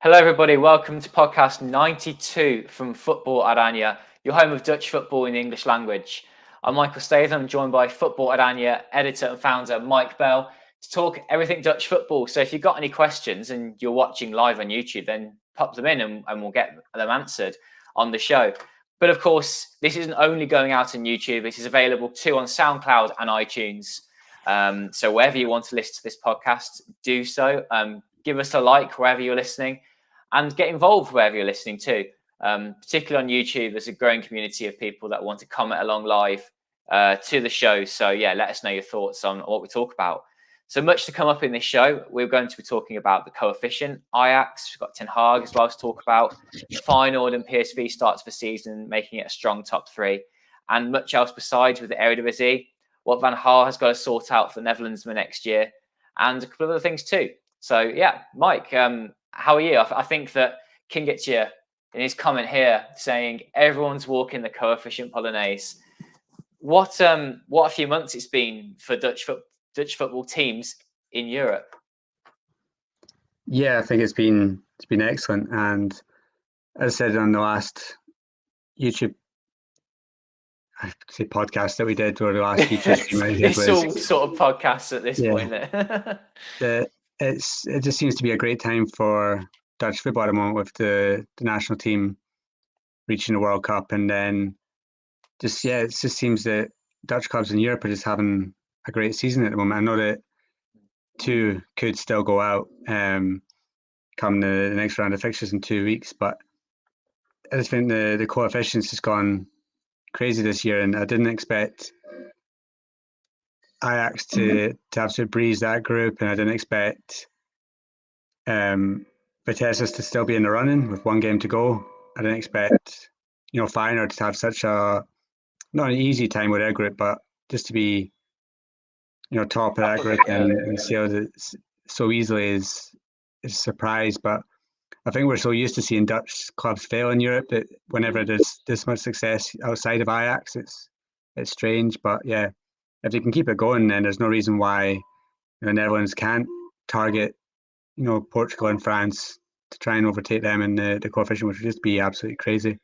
Hello, everybody. Welcome to podcast 92 from Football-Oranje, your home of Dutch football in the English language. I'm Michael Statham, joined by Football-Oranje editor and founder Mike Bell to talk everything Dutch football. So if you've got any questions and you're watching live on YouTube, then pop them in and we'll get them answered on the show. But of course, this isn't only going out on YouTube. This is available too on SoundCloud and iTunes. So wherever you want to listen to this podcast, do so. Give us a like wherever you're listening. And get involved wherever you're listening too. Particularly on YouTube, there's a growing community of people that want to comment along live to the show. So yeah, let us know your thoughts on what we talk about. So much to come up in this show. We're going to be talking about the coefficient, Ajax, we've got Ten Hag as well to talk about, Feyenoord and PSV starts the season, making it a strong top three, and much else besides with the Eredivisie, what Van Gaal has got to sort out for the Netherlands for next year, and a couple of other things too. So yeah, Mike, how are you? I think that King gets you in his comment here saying everyone's walking the coefficient Polonaise. What a few months it's been for Dutch football teams in Europe. Yeah, I think it's been excellent, and as I said on the last YouTube, I say podcast that we did, or the last YouTube stream I did, it's all sort of podcasts at this point. It just seems to be a great time for Dutch football at the moment, with the national team reaching the World Cup, and then it just seems that Dutch clubs in Europe are just having a great season at the moment. I know that two could still go out come the next round of fixtures in 2 weeks, but I just think the coefficients has gone crazy this year, and I didn't expect Ajax to have to breeze that group, and I didn't expect Vitesse to still be in the running with one game to go. I didn't expect Feyenoord to have such a not an easy time with their group, but just to be top of that group and see how so easily is a surprise. But I think we're so used to seeing Dutch clubs fail in Europe that whenever there's this much success outside of Ajax, it's strange. But yeah, if they can keep it going, then there's no reason why the Netherlands can't target Portugal and France to try and overtake them in the coefficient, which would just be absolutely crazy.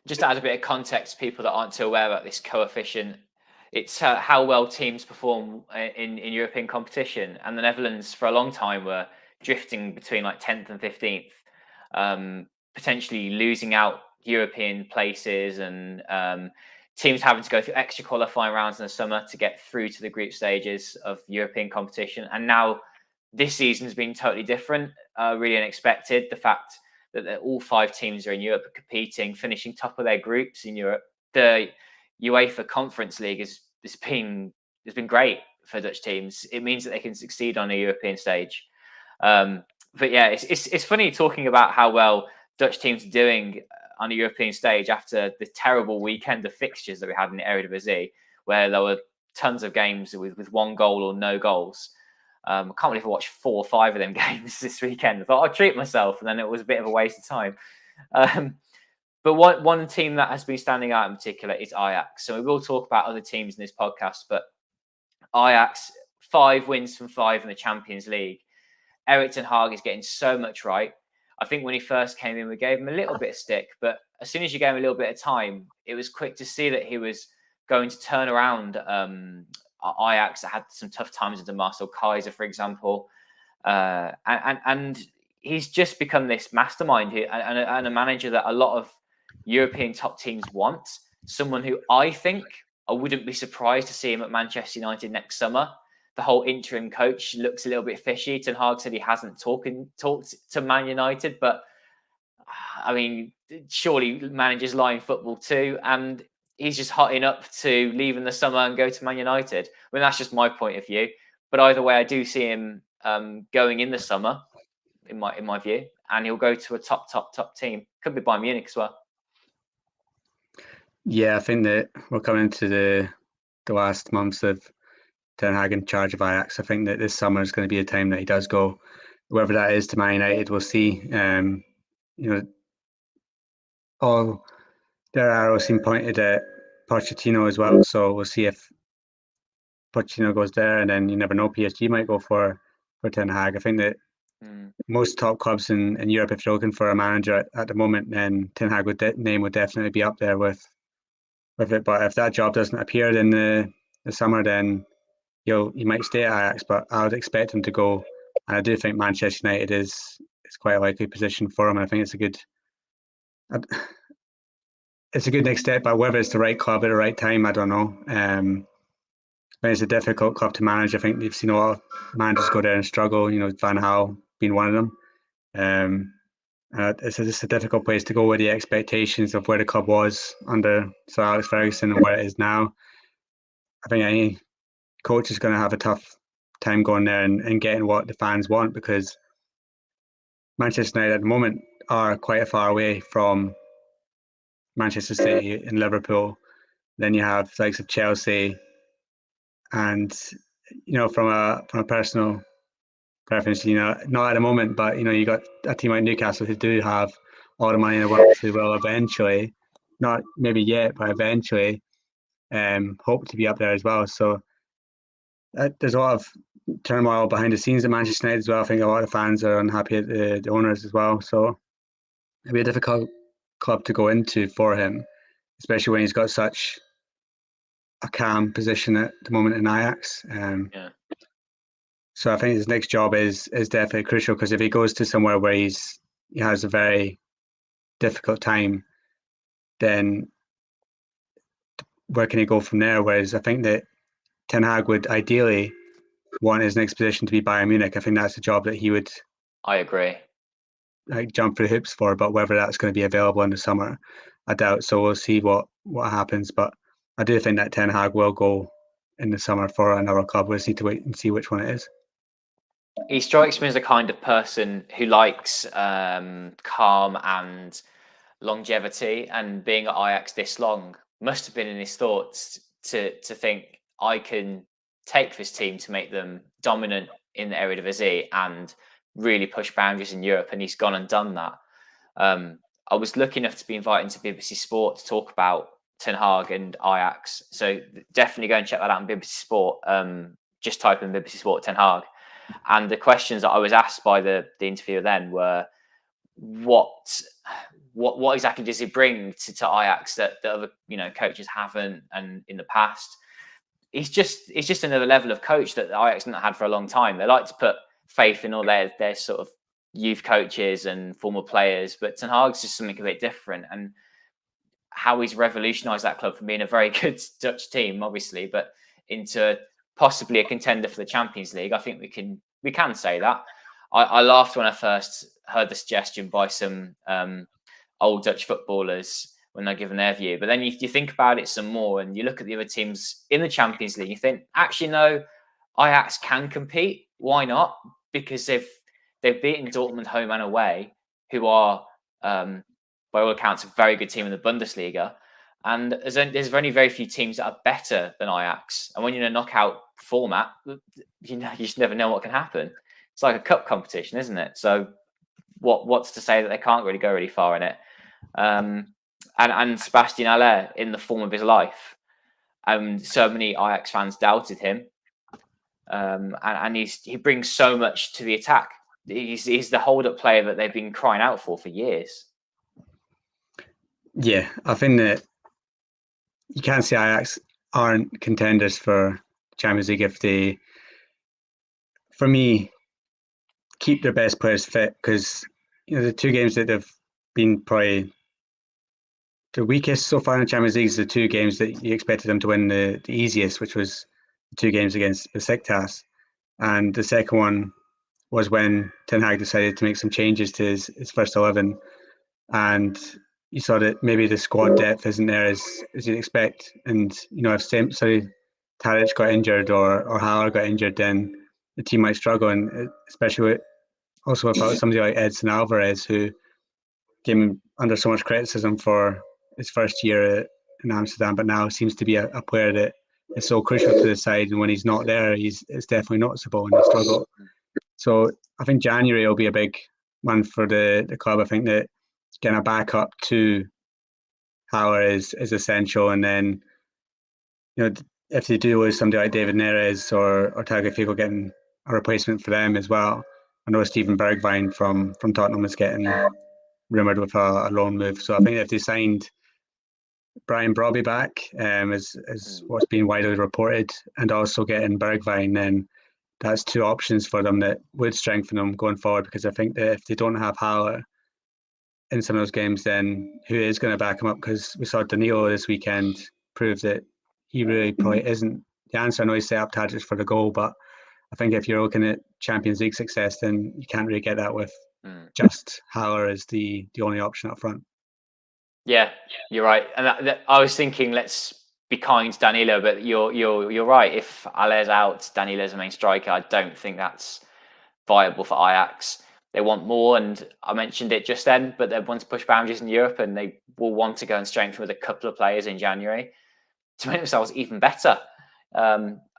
Just to add a bit of context to people that aren't too aware about this coefficient, it's how well teams perform in European competition. And the Netherlands, for a long time, were drifting between like 10th and 15th, potentially losing out European places, and teams having to go through extra qualifying rounds in the summer to get through to the group stages of European competition. And now this season has been totally different, really unexpected. The fact that all 5 teams are in Europe competing, finishing top of their groups in Europe. The UEFA Conference League has been great for Dutch teams. It means that they can succeed on a European stage. But yeah, it's funny talking about how well Dutch teams are doing on a European stage after the terrible weekend of fixtures that we had in the Eredivisie, where there were tons of games with one goal or no goals. I can't believe I watched 4 or 5 of them games this weekend. I thought I'd treat myself, and then it was a bit of a waste of time. But one team that has been standing out in particular is Ajax. So we will talk about other teams in this podcast, but Ajax, 5 wins from 5 in the Champions League. Erik Ten Hag is getting so much right. I think when he first came in, we gave him a little bit of stick, but as soon as you gave him a little bit of time, it was quick to see that he was going to turn around Ajax that had some tough times under Marcel Kaiser, for example. And he's just become this mastermind here, and a manager that a lot of European top teams want. Someone who I wouldn't be surprised to see him at Manchester United next summer. The whole interim coach looks a little bit fishy. Ten Hag said he hasn't talked to Man United, but I mean, surely managers lie in football too, and he's just hotting up to leave in the summer and go to Man United. I mean, that's just my point of view. But either way, I do see him going in the summer, in my view, and he'll go to a top team. Could be Bayern Munich as well. Yeah, I think that we're coming into the last months of Ten Hag in charge of Ajax. I think that this summer is going to be a time that he does go, whoever that is, to Man United. We'll see. All their arrows seem pointed at Pochettino as well. So we'll see if Pochettino goes there, and then you never know, PSG might go for Ten Hag. I think that most top clubs in Europe, if you're looking for a manager at the moment, then Ten Hag name would definitely be up there with it. But if that job doesn't appear in the summer, then he might stay at Ajax. But I would expect him to go. And I do think Manchester United is quite a likely position for him. And I think it's a good next step. But whether it's the right club at the right time, I don't know. But it's a difficult club to manage. I think you've seen a lot of managers go there and struggle. Van Gaal being one of them. It's just a difficult place to go with the expectations of where the club was under Sir Alex Ferguson and where it is now. I think any coach is going to have a tough time going there and getting what the fans want, because Manchester United at the moment are quite far away from Manchester City and Liverpool. Then you have the likes of Chelsea, and from a personal preference, not at the moment, but you got a team like Newcastle who do have all the money in the world, who will eventually, not maybe yet, but eventually, hope to be up there as well. So there's a lot of turmoil behind the scenes at Manchester United as well. I think a lot of fans are unhappy at the owners as well. So it'll be a difficult club to go into for him, especially when he's got such a calm position at the moment in Ajax. So I think his next job is definitely crucial, because if he goes to somewhere where he has a very difficult time, then where can he go from there? Whereas I think that Ten Hag would ideally want his next position to be Bayern Munich. I think that's a job that he would. I agree. Jump through hoops for, but whether that's going to be available in the summer, I doubt. So we'll see what happens. But I do think that Ten Hag will go in the summer for another club. We'll just need to wait and see which one it is. He strikes me as the kind of person who likes calm and longevity, and being at Ajax this long must have been in his thoughts to think, I can take this team to make them dominant in the Eredivisie and really push boundaries in Europe, and he's gone and done that. I was lucky enough to be invited to BBC Sport to talk about Ten Hag and Ajax, so definitely go and check that out on BBC Sport. Just type in BBC Sport Ten Hag, and the questions that I was asked by the interviewer then were, what exactly does he bring to Ajax that other coaches haven't, and in the past? He's just another level of coach that Ajax haven't had for a long time. They like to put faith in all their sort of youth coaches and former players, but Ten Hag's just something a bit different, and how he's revolutionised that club from being a very good Dutch team, obviously, but into possibly a contender for the Champions League. I think we can say that. I laughed when I first heard the suggestion by some old Dutch footballers when they're given their view. But then you think about it some more, and you look at the other teams in the Champions League, you think, actually, no, Ajax can compete. Why not? Because they've beaten Dortmund home and away, who are, by all accounts, a very good team in the Bundesliga. And there's only very few teams that are better than Ajax. And when you're in a knockout format, you just never know what can happen. It's like a cup competition, isn't it? So what's to say that they can't really go really far in it? And Sebastian Haller in the form of his life. So many Ajax fans doubted him. And he brings so much to the attack. He's the hold-up player that they've been crying out for years. Yeah, I think that you can't say Ajax aren't contenders for Champions League if they, for me, keep their best players fit, because the two games that they've been probably the weakest so far in the Champions League is the two games that you expected them to win the easiest, which was the two games against Besiktas. And the second one was when Ten Hag decided to make some changes to his first 11. And you saw that maybe the squad depth isn't there as you'd expect. And, if Tadic got injured or Haller got injured, then the team might struggle. And especially without somebody like Edson Alvarez, who came under so much criticism for his first year in Amsterdam, but now seems to be a player that is so crucial to the side. And when he's not there, it's definitely noticeable when they struggle. So I think January will be a big one for the club. I think that getting a backup to Haller is essential. And then, if they do lose somebody like David Neres or Tagliafico, getting a replacement for them as well. I know Steven Bergwijn from Tottenham is getting rumoured with a loan move. So I think if they signed Brian Brobby back, is what's been widely reported, and also getting Bergwijn, then that's two options for them that would strengthen them going forward. Because I think that if they don't have Haller in some of those games, then who is going to back him up? Because we saw Danilo this weekend prove that he really probably isn't the answer. I know he set up Tadic for the goal, but I think if you're looking at Champions League success, then you can't really get that with just Haller as the only option up front. Yeah, you're right. And I was thinking, let's be kind to Danilo, but you're right. If Haller's out, Danilo's the main striker. I don't think that's viable for Ajax. They want more, and I mentioned it just then, but they want to push boundaries in Europe, and they will want to go and strengthen with a couple of players in January to make themselves even better.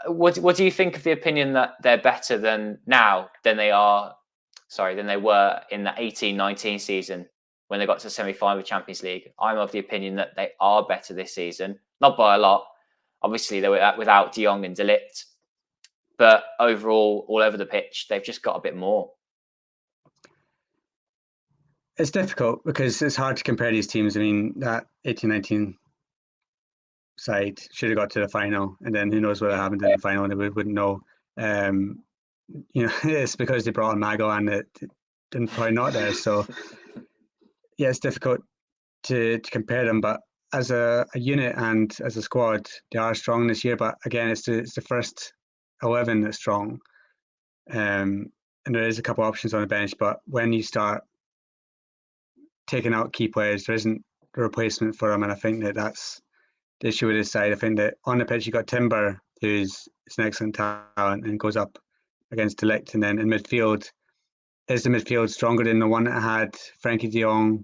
What do you think of the opinion that they're better than they were in the 18-19 season when they got to the semi-final of Champions League? I'm of the opinion that they are better this season, not by a lot. Obviously, they were without De Jong and De Ligt, but overall, all over the pitch, they've just got a bit more. It's difficult because it's hard to compare these teams. I mean, that 18-19 side should have got to the final, and then who knows what happened in the final, and we wouldn't know. It's because they brought in Magoan that didn't probably not there. So yeah, it's difficult to compare them, but as a unit and as a squad, they are strong this year. But again, it's the first 11 that's strong, and there is a couple of options on the bench. But when you start taking out key players, there isn't a replacement for them, and I think that's the issue with this side. I think that on the pitch you got Timber, who's an excellent talent and goes up against De Ligt, and then in midfield, is the midfield stronger than the one that had Frankie de Jong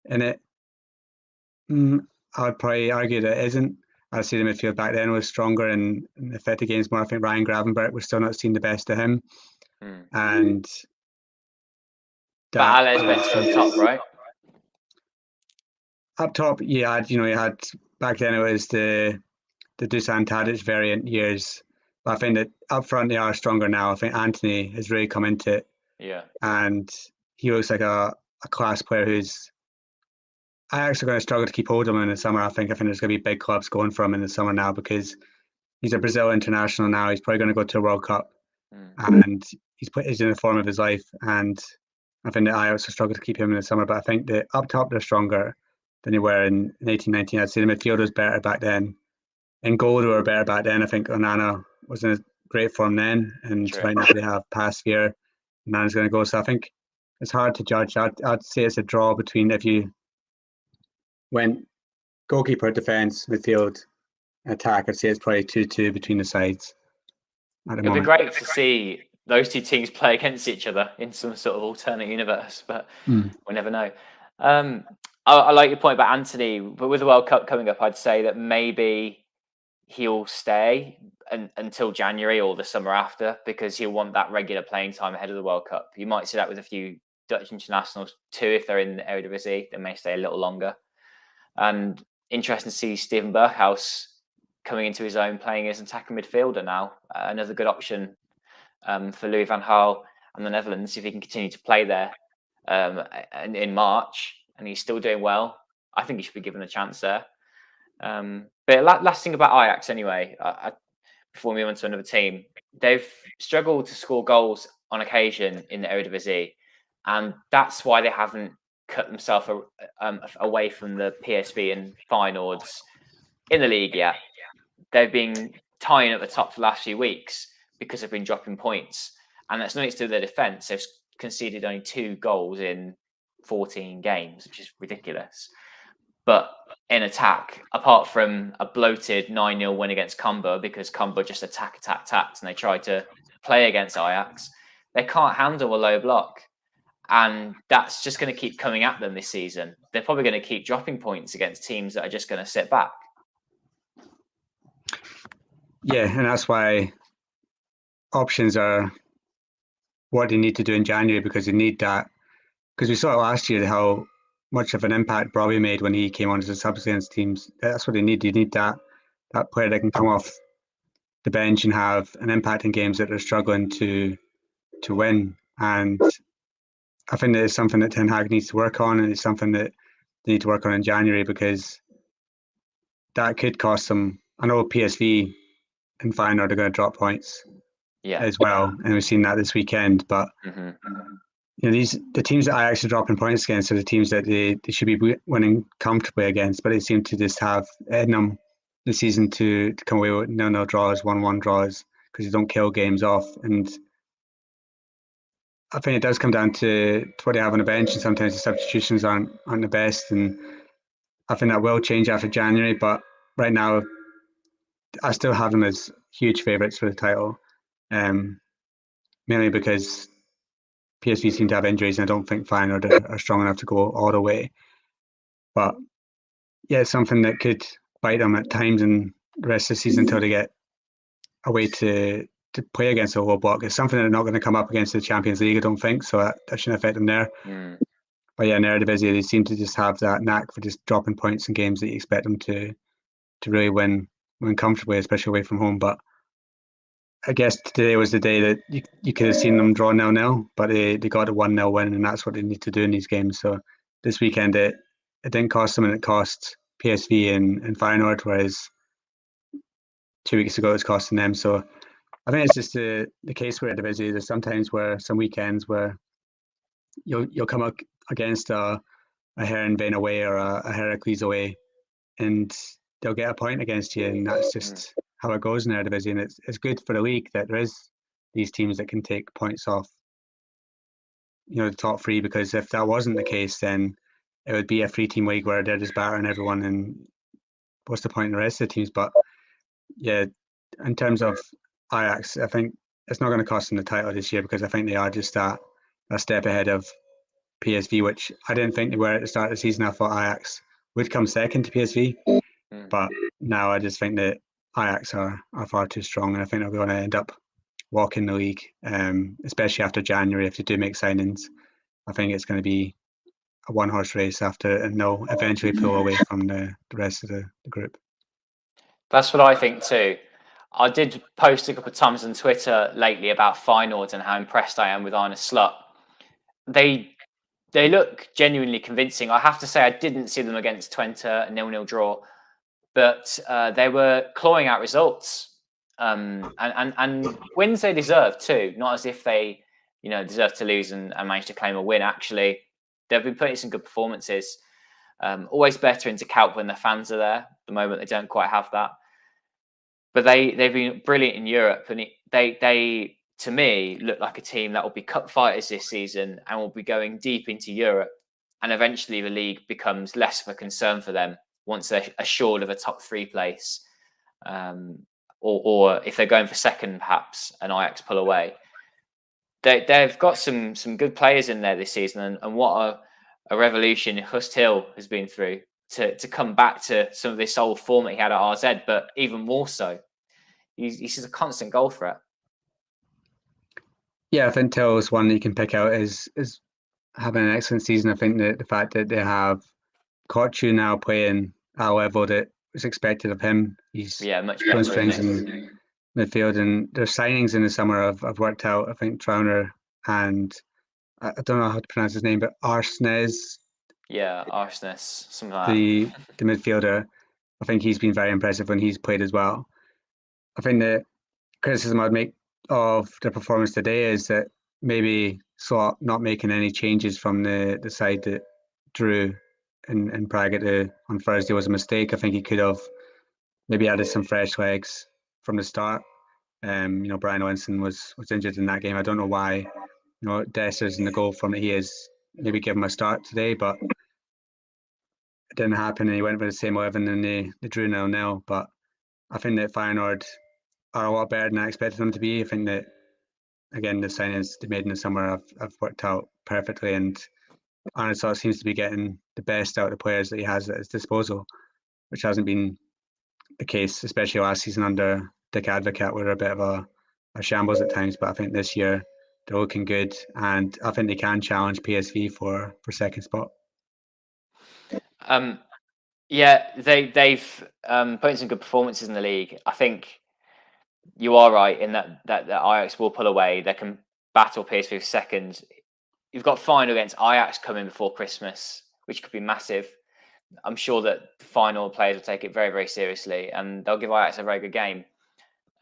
in it? I would probably argue that it isn't. I see the midfield back then was stronger and affected games more. I think Ryan Gravenberch, we're still not seeing the best of him. And but Haller's better up top, right? Up top, you had back then it was the Dusan Tadic variant years. But I think that up front they are stronger now. I think Anthony has really come into it. Yeah. And he looks like a class player who's Ajax are going to struggle to keep hold of him in the summer. I think there's going to be big clubs going for him in the summer now because he's a Brazil international now. He's probably going to go to a World Cup, and he's in the form of his life. And I think that Ajax will struggle to keep him in the summer. But I think that up top they're stronger than they were in 18-19. I'd say the midfield was better back then. In goal they were better back then. I think Onana was in a great form then, and right now they have Pasveer. Onana's going to go. So I think it's hard to judge. I'd say it's a draw between if you went goalkeeper, defence, midfield, attack. I'd say it's probably 2-2 between the sides. It'd be great to see those two teams play against each other in some sort of alternate universe, but we never know. I like your point about Anthony, but with the World Cup coming up, I'd say that maybe he'll stay until January or the summer after because he'll want that regular playing time ahead of the World Cup. You might see that with a few Dutch internationals too. If they're in the Eredivisie, they may stay a little longer. And interesting to see Steven Berghuis coming into his own, playing as an attacking midfielder now. Another good option for Louis van Gaal and the Netherlands if he can continue to play there in March, and he's still doing well. I think he should be given a chance there. But last thing about Ajax anyway, before we move on to another team, they've struggled to score goals on occasion in the Eredivisie, and that's why they haven't cut themselves away from the PSV and Feyenoords in the league yet. They've been tying at the top for the last few weeks because they've been dropping points, and that's nothing to do with their defence. They've conceded only 2 goals in 14 games, which is ridiculous. But in attack, apart from a bloated 9-0 win against Combo, because Combo just attacked, and they tried to play against Ajax, they can't handle a low block. And that's just going to keep coming at them this season. They're probably going to keep dropping points against teams that are just going to sit back. Yeah, and that's why options are what they need to do in January, because they need that. Because we saw last year how much of an impact Robbie made when he came on as a sub against teams. That's what they need. You need that player that can come off the bench and have an impact in games that they're struggling to win. and I think that it's something that Ten Hag needs to work on, and it's something that they need to work on in January, because that could cost them. I know PSV and Feyenoord are going to drop points as well, and we've seen that this weekend. But the teams that Ajax are dropping points against are the teams that they should be winning comfortably against, but they seem to just have it in them this season to come away with 0-0 draws, 1-1 draws, because they don't kill games off. And I think it does come down to what they have on the bench, and sometimes the substitutions aren't the best. And I think that will change after January, but right now I still have them as huge favourites for the title, mainly because PSV seem to have injuries, and I don't think Feyenoord are strong enough to go all the way. But yeah, it's something that could bite them at times in the rest of the season until they get a way to play against the whole block. It's something that they're not going to come up against the Champions League, I don't think, so that shouldn't affect them there. But yeah, in Eredivisie, they seem to just have that knack for just dropping points in games that you expect them to really win comfortably, especially away from home. But I guess today was the day that you could have seen them draw 0-0, but they got a 1-0 win, and that's what they need to do in these games. So this weekend, it didn't cost them, and it cost PSV and Feyenoord, whereas 2 weeks ago it was costing them. So I think it's just the case where Eredivisie, there's sometimes where some weekends where you'll come up against a Heerenveen away or a Heracles away, and they'll get a point against you, and that's just how it goes in Eredivisie. And it's good for the league that there is these teams that can take points off, the top three, because if that wasn't the case, then it would be a 3-team league where they're just battering everyone, and what's the point in the rest of the teams? But yeah, in terms of Ajax, I think it's not going to cost them the title this year, because I think they are just a step ahead of PSV, which I didn't think they were at the start of the season. I thought Ajax would come second to PSV, but now I just think that Ajax are far too strong, and I think they're going to end up walking the league, especially after January. If they do make signings, I think it's going to be a one-horse race after, and they'll eventually pull away from the rest of the group. That's what I think too. I did post a couple of times on Twitter lately about Feyenoord and how impressed I am with Arne Slot. They look genuinely convincing. I have to say, I didn't see them against Twente, a 0-0 draw, but they were clawing out results, and wins they deserve too. Not as if they, deserve to lose and manage to claim a win. Actually, they've been putting some good performances. Always better into Kalp when the fans are there. At the moment, they don't quite have that. But they've been brilliant in Europe, and they to me look like a team that will be cup fighters this season and will be going deep into Europe. And eventually, the league becomes less of a concern for them once they're assured of a top 3 place, or if they're going for second, perhaps, and Ajax pull away. They've got some good players in there this season, and what a revolution Hust Hill has been through to come back to some of this old form that he had at RZ, but even more so. He's just a constant goal threat. Yeah, I think Till's one that you can pick out is having an excellent season. I think that the fact that they have Kochu now playing at a level that was expected of him. He's much better strings in midfield, and their signings in the summer have worked out. I think Trauner and I don't know how to pronounce his name, but Arsnes. Yeah, Arsnes, something like that. The midfielder, I think he's been very impressive when he's played as well. I think the criticism I'd make of the performance today is that maybe Slot not making any changes from the side that drew in Prague on Thursday was a mistake. I think he could have maybe added some fresh legs from the start. Brian Owenson was injured in that game. I don't know why. Desser's in the goal from it. He is maybe give him a start today, but it didn't happen, and he went with the same 11 and they drew 0-0. But I think that Feyenoord are a lot better than I expected them to be. I think that, again, the signings they made in the summer have worked out perfectly, and Arne Slot seems to be getting the best out of the players that he has at his disposal, which hasn't been the case, especially last season under Dick Advocat, were a bit of a shambles at times. But I think this year they're looking good, and I think they can challenge PSV for second spot. Yeah, they've put in some good performances in the league. I think you are right in that Ajax will pull away. They can battle PSV for second. You've got final against Ajax coming before Christmas, which could be massive. I'm sure that the final players will take it very, very seriously, and they'll give Ajax a very good game.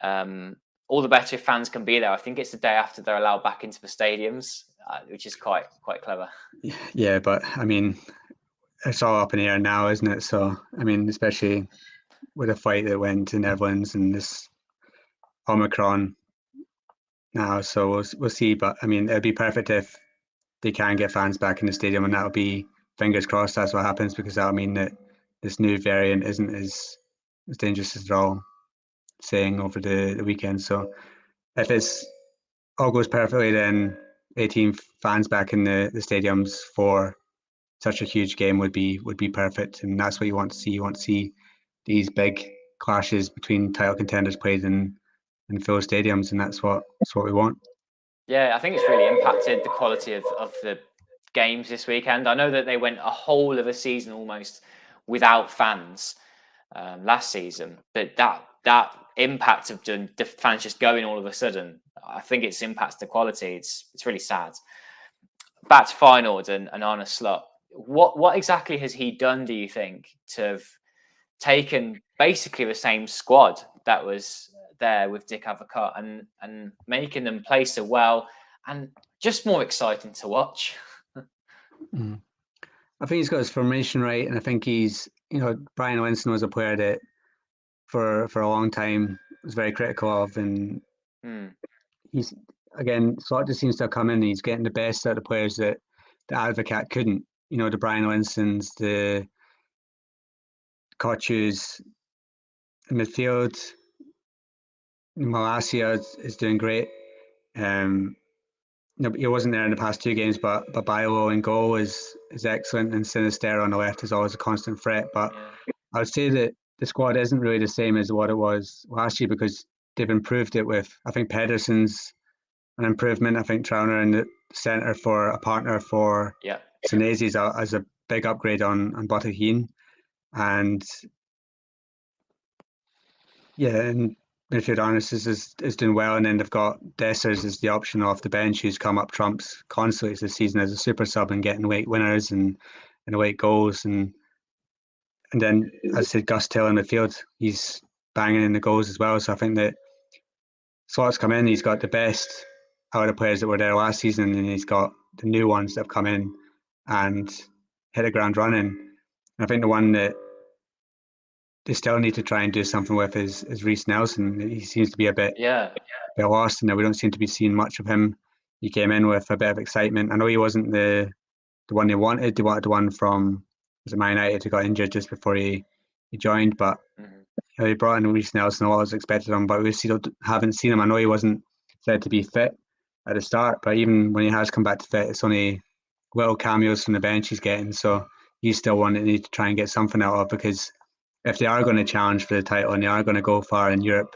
All the better if fans can be there. I think it's the day after they're allowed back into the stadiums, which is quite clever. Yeah, but I mean, it's all up in the air now, isn't it? So I mean, especially with a fight that went to Netherlands and this Omicron now, so we'll see. But I mean, it'd be perfect if they can get fans back in the stadium, and that'll be, fingers crossed, that's what happens, because that'll mean that this new variant isn't as dangerous as they're all saying over the weekend. So if it's all goes perfectly, then 18 fans back in the stadiums for such a huge game would be perfect, and that's what you want to see. You want to see these big clashes between title contenders played in full stadiums, and that's what we want. Yeah, I think it's really impacted the quality of the games this weekend. I know that they went a whole of a season almost without fans last season, but that impact of the fans just going all of a sudden, I think it's impacts the quality. It's really sad. Back to Feyenoord and Arne Slot. What exactly has he done, do you think, to have taken basically the same squad that was there with Dick Advocaat and making them play so well and just more exciting to watch? I think he's got his formation right, and I think he's, Brian Winston was a player that for a long time was very critical of, and he's, again, Slot just seems to have come in and he's getting the best out of the players that the Advocaat couldn't. The Brian Winstons, the Kochus in midfield. Malacia is doing great. He wasn't there in the past two games, but Bailo in goal is excellent, and Sinister on the left is always a constant threat. But I would say that the squad isn't really the same as what it was last year, because they've improved it with, I think, Pedersen's an improvement. I think Trauner in the centre for a partner for Senesi as a big upgrade on Botahine. And and midfield Arnes is doing well, and then they've got Dessers as the option off the bench, who's come up trumps constantly this season as a super sub and getting late winners and late goals, and then, as I said, Gus Till in the field, he's banging in the goals as well. So I think that Slot's come in, he's got the best out of the players that were there last season, and he's got the new ones that have come in and hit the ground running. And I think the one that they still need to try and do something with is Reiss Nelson. He seems to be a bit lost, and we don't seem to be seeing much of him. He came in with a bit of excitement. I know he wasn't the one they wanted. They wanted the one from, was it Man United, who got injured just before he joined, but he brought in Reiss Nelson. A lot was expected of him, but we still haven't seen him. I know he wasn't said to be fit at the start, but even when he has come back to fit, it's only little cameos from the bench he's getting. So he's still one that they need to try and get something out of, because if they are going to challenge for the title and they are going to go far in Europe,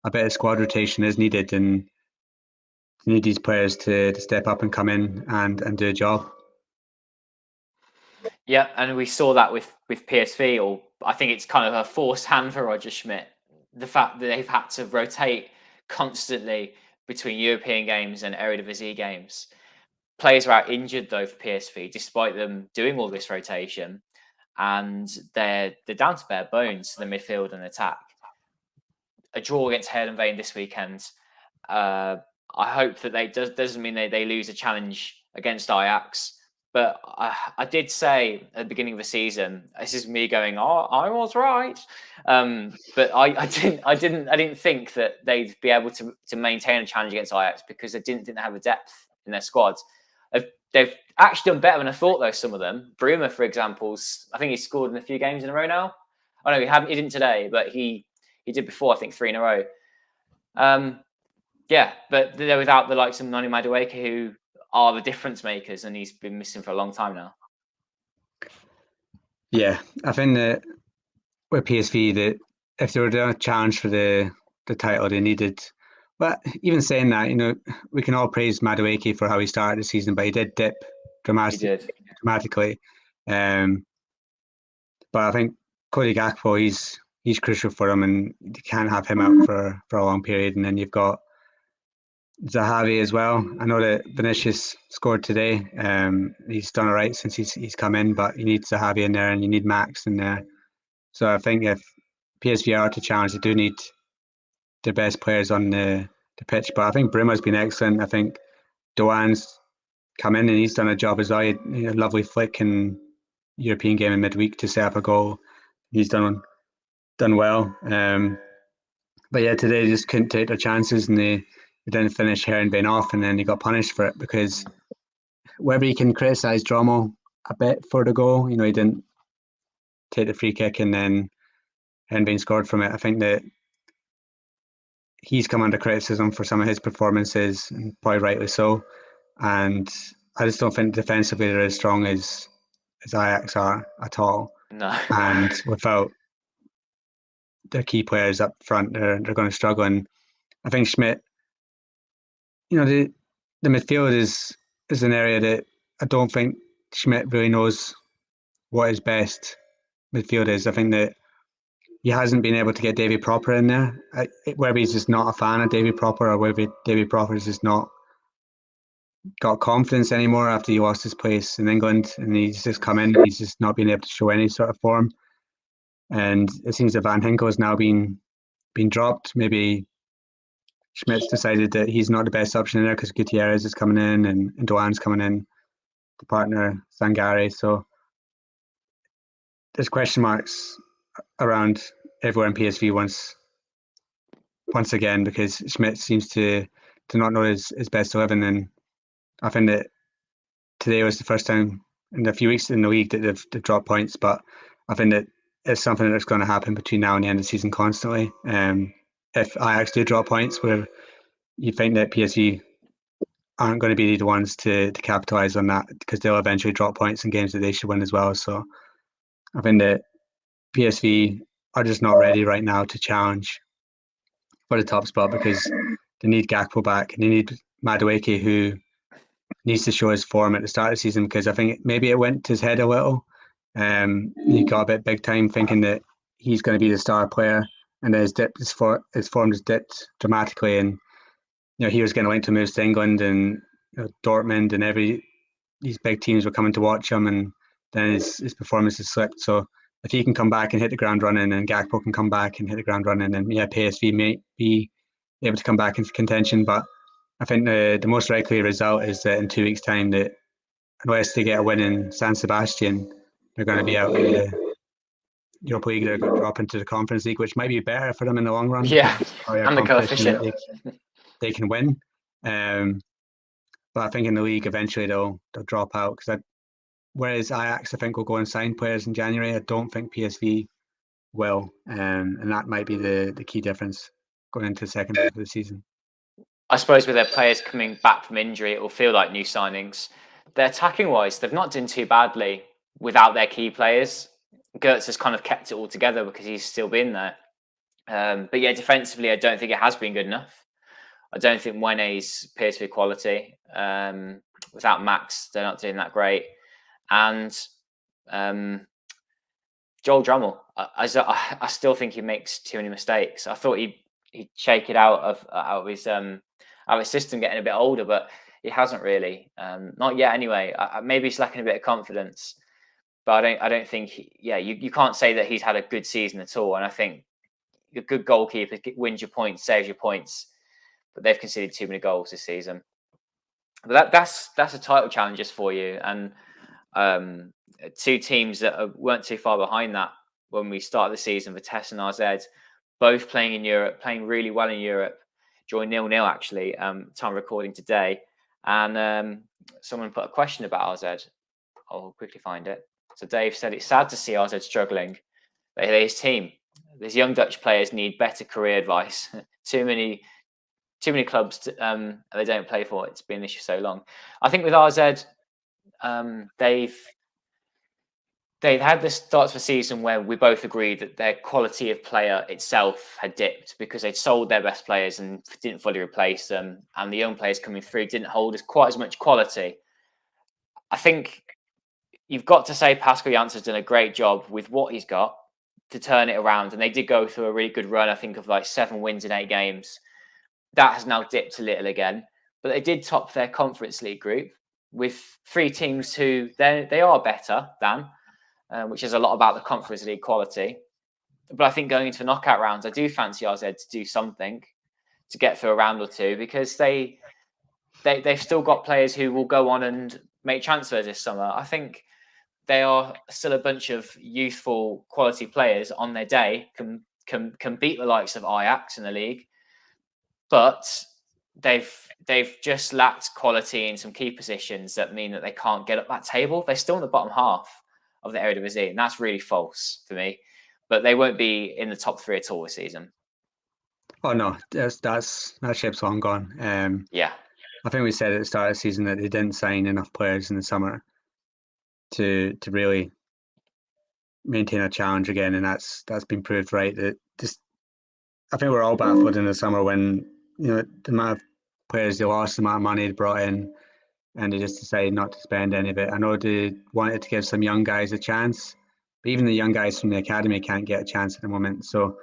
a bit of squad rotation is needed, and you need these players to step up and come in and do a job. Yeah, and we saw that with PSV, or I think it's kind of a forced hand for Roger Schmidt. The fact that they've had to rotate constantly between European games and Eredivisie games. Players are out injured though for PSV, despite them doing all this rotation, and they're down to bare bones to the midfield and attack. A draw against Heerenveen this weekend. I hope that doesn't mean they lose a challenge against Ajax. But I did say at the beginning of the season, this is me going, "Oh, I was right," but I didn't think that they'd be able to maintain a challenge against Ajax, because they didn't have the depth in their squad. They've actually done better than I thought, though. Some of them, Bruma, for example, I think he's scored in a few games in a row now. Oh no, he didn't today, but he did before. I think 3 in a row. But they're without the likes of Noni Madueke, who are the difference makers, and he's been missing for a long time now. Yeah, I think that with PSV, that if they were doing a challenge for the title, they needed. But even saying that, we can all praise Madueke for how he started the season, but he did dip dramatically. But I think Cody Gakpo, he's crucial for him, and you can't have him out for a long period. And then you've got Zahavi as well. I know that Vinicius scored today. He's done all right since he's come in, but you need Zahavi in there and you need Max in there. So I think if PSV are to challenge, they do need their best players on the pitch. But I think Brima's been excellent. I think Doan's come in and he's done a job as well. He had a lovely flick in European game in midweek to set up a goal. He's done well. But yeah, today they just couldn't take their chances and they didn't finish Heron off, and then he got punished for it because whether you can criticise Drommel a bit for the goal, he didn't take the free kick and then Heron scored from it. I think that he's come under criticism for some of his performances, and probably rightly so. And I just don't think defensively they're as strong as Ajax are at all. No. And without their key players up front, they're going to struggle. And I think Schmidt, the midfield is an area that I don't think Schmidt really knows what his best midfield is. I think that he hasn't been able to get Davy Proper in there. Whether he's just not a fan of Davy Proper or whether Davy Proper has just not got confidence anymore after he lost his place in England and he's just come in, he's just not been able to show any sort of form. And it seems that Van Ginkel has now been dropped. Maybe Schmidt's decided that he's not the best option in there because Gutierrez is coming in and Doan's coming in to partner Sangare. So there's question marks around everywhere in PSV once again because Schmidt seems to not know his best 11. And I think that today was the first time in a few weeks in the league that they've dropped points, but I think that it's something that's going to happen between now and the end of the season constantly. If Ajax do drop points, where you think that PSV aren't going to be the ones to capitalise on that because they'll eventually drop points in games that they should win as well. So I think that PSV are just not ready right now to challenge for the top spot because they need Gakpo back and they need Madueke, who needs to show his form at the start of the season because I think maybe it went to his head a little. He got a bit big time thinking that he's going to be the star player, and then his form just dipped dramatically, and he was getting linked to moves to England and Dortmund, and these big teams were coming to watch him, and then his performance has slipped. So if he can come back and hit the ground running, and Gakpo can come back and hit the ground running, then PSV may be able to come back into contention. But I think the most likely result is that in 2 weeks' time, that unless they get a win in San Sebastian, they're going to be out in the Europa League. They're going to drop into the Conference League, which might be better for them in the long run. Yeah, and the coefficient they can win. But I think in the league eventually they'll drop out because whereas Ajax I think will go and sign players in January, I don't think PSV will, and that might be the key difference going into the second half of the season. I suppose with their players coming back from injury, it will feel like new signings. They're attacking wise, they've not done too badly without their key players. Gertz has kind of kept it all together because he's still been there. But yeah, defensively, I don't think it has been good enough. I don't think Mwene's PSV quality. Without Max, they're not doing that great. And Joel Drummel, I still think he makes too many mistakes. I thought he'd shake it out of his system getting a bit older, but he hasn't really. Not yet, anyway. Maybe he's lacking a bit of confidence, but I don't think. You can't say that he's had a good season at all. And I think a good goalkeeper wins your points, saves your points, but they've conceded too many goals this season. But that's a title challenges for you, and two teams that weren't too far behind that when we started the season, Vitesse and RZ, both playing in Europe, playing really well in Europe, drawing 0-0 actually, time recording today. And someone put a question about RZ. I'll quickly find it. So Dave said it's sad to see RZ struggling. But his team, these young Dutch players need better career advice. Too many clubs they don't play for. It's been an issue so long. I think with RZ, they've had the starts of a season where we both agreed that their quality of player itself had dipped because they'd sold their best players and didn't fully replace them, and the young players coming through didn't hold quite as much quality. I think you've got to say Pascal Jansson's done a great job with what he's got to turn it around, and they did go through a really good run, I think, of like 7 wins in 8 games. that has now dipped a little again. But they did top their Conference League group with 3 teams who they are better than, which is a lot about the Conference League quality. But I think going into the knockout rounds, I do fancy RZ to do something to get through a round or two, because they've still got players who will go on and make transfers this summer. I think they are still a bunch of youthful quality players on their day, can beat the likes of Ajax in the league, but they've just lacked quality in some key positions that mean that they can't get up that table. They're still in the bottom half of the Eredivisie, and that's really false for me. But they won't be in the top 3 at all this season. Oh no, that ship's long gone. Yeah, I think we said at the start of the season that they didn't sign enough players in the summer to really maintain a challenge again, and that's been proved right. That just, I think we're all baffled in the summer when, you know, the amount of players they lost, the amount of money they brought in, and they just decided not to spend any of it. I know they wanted to give some young guys a chance, but even the young guys from the academy can't get a chance at the moment. So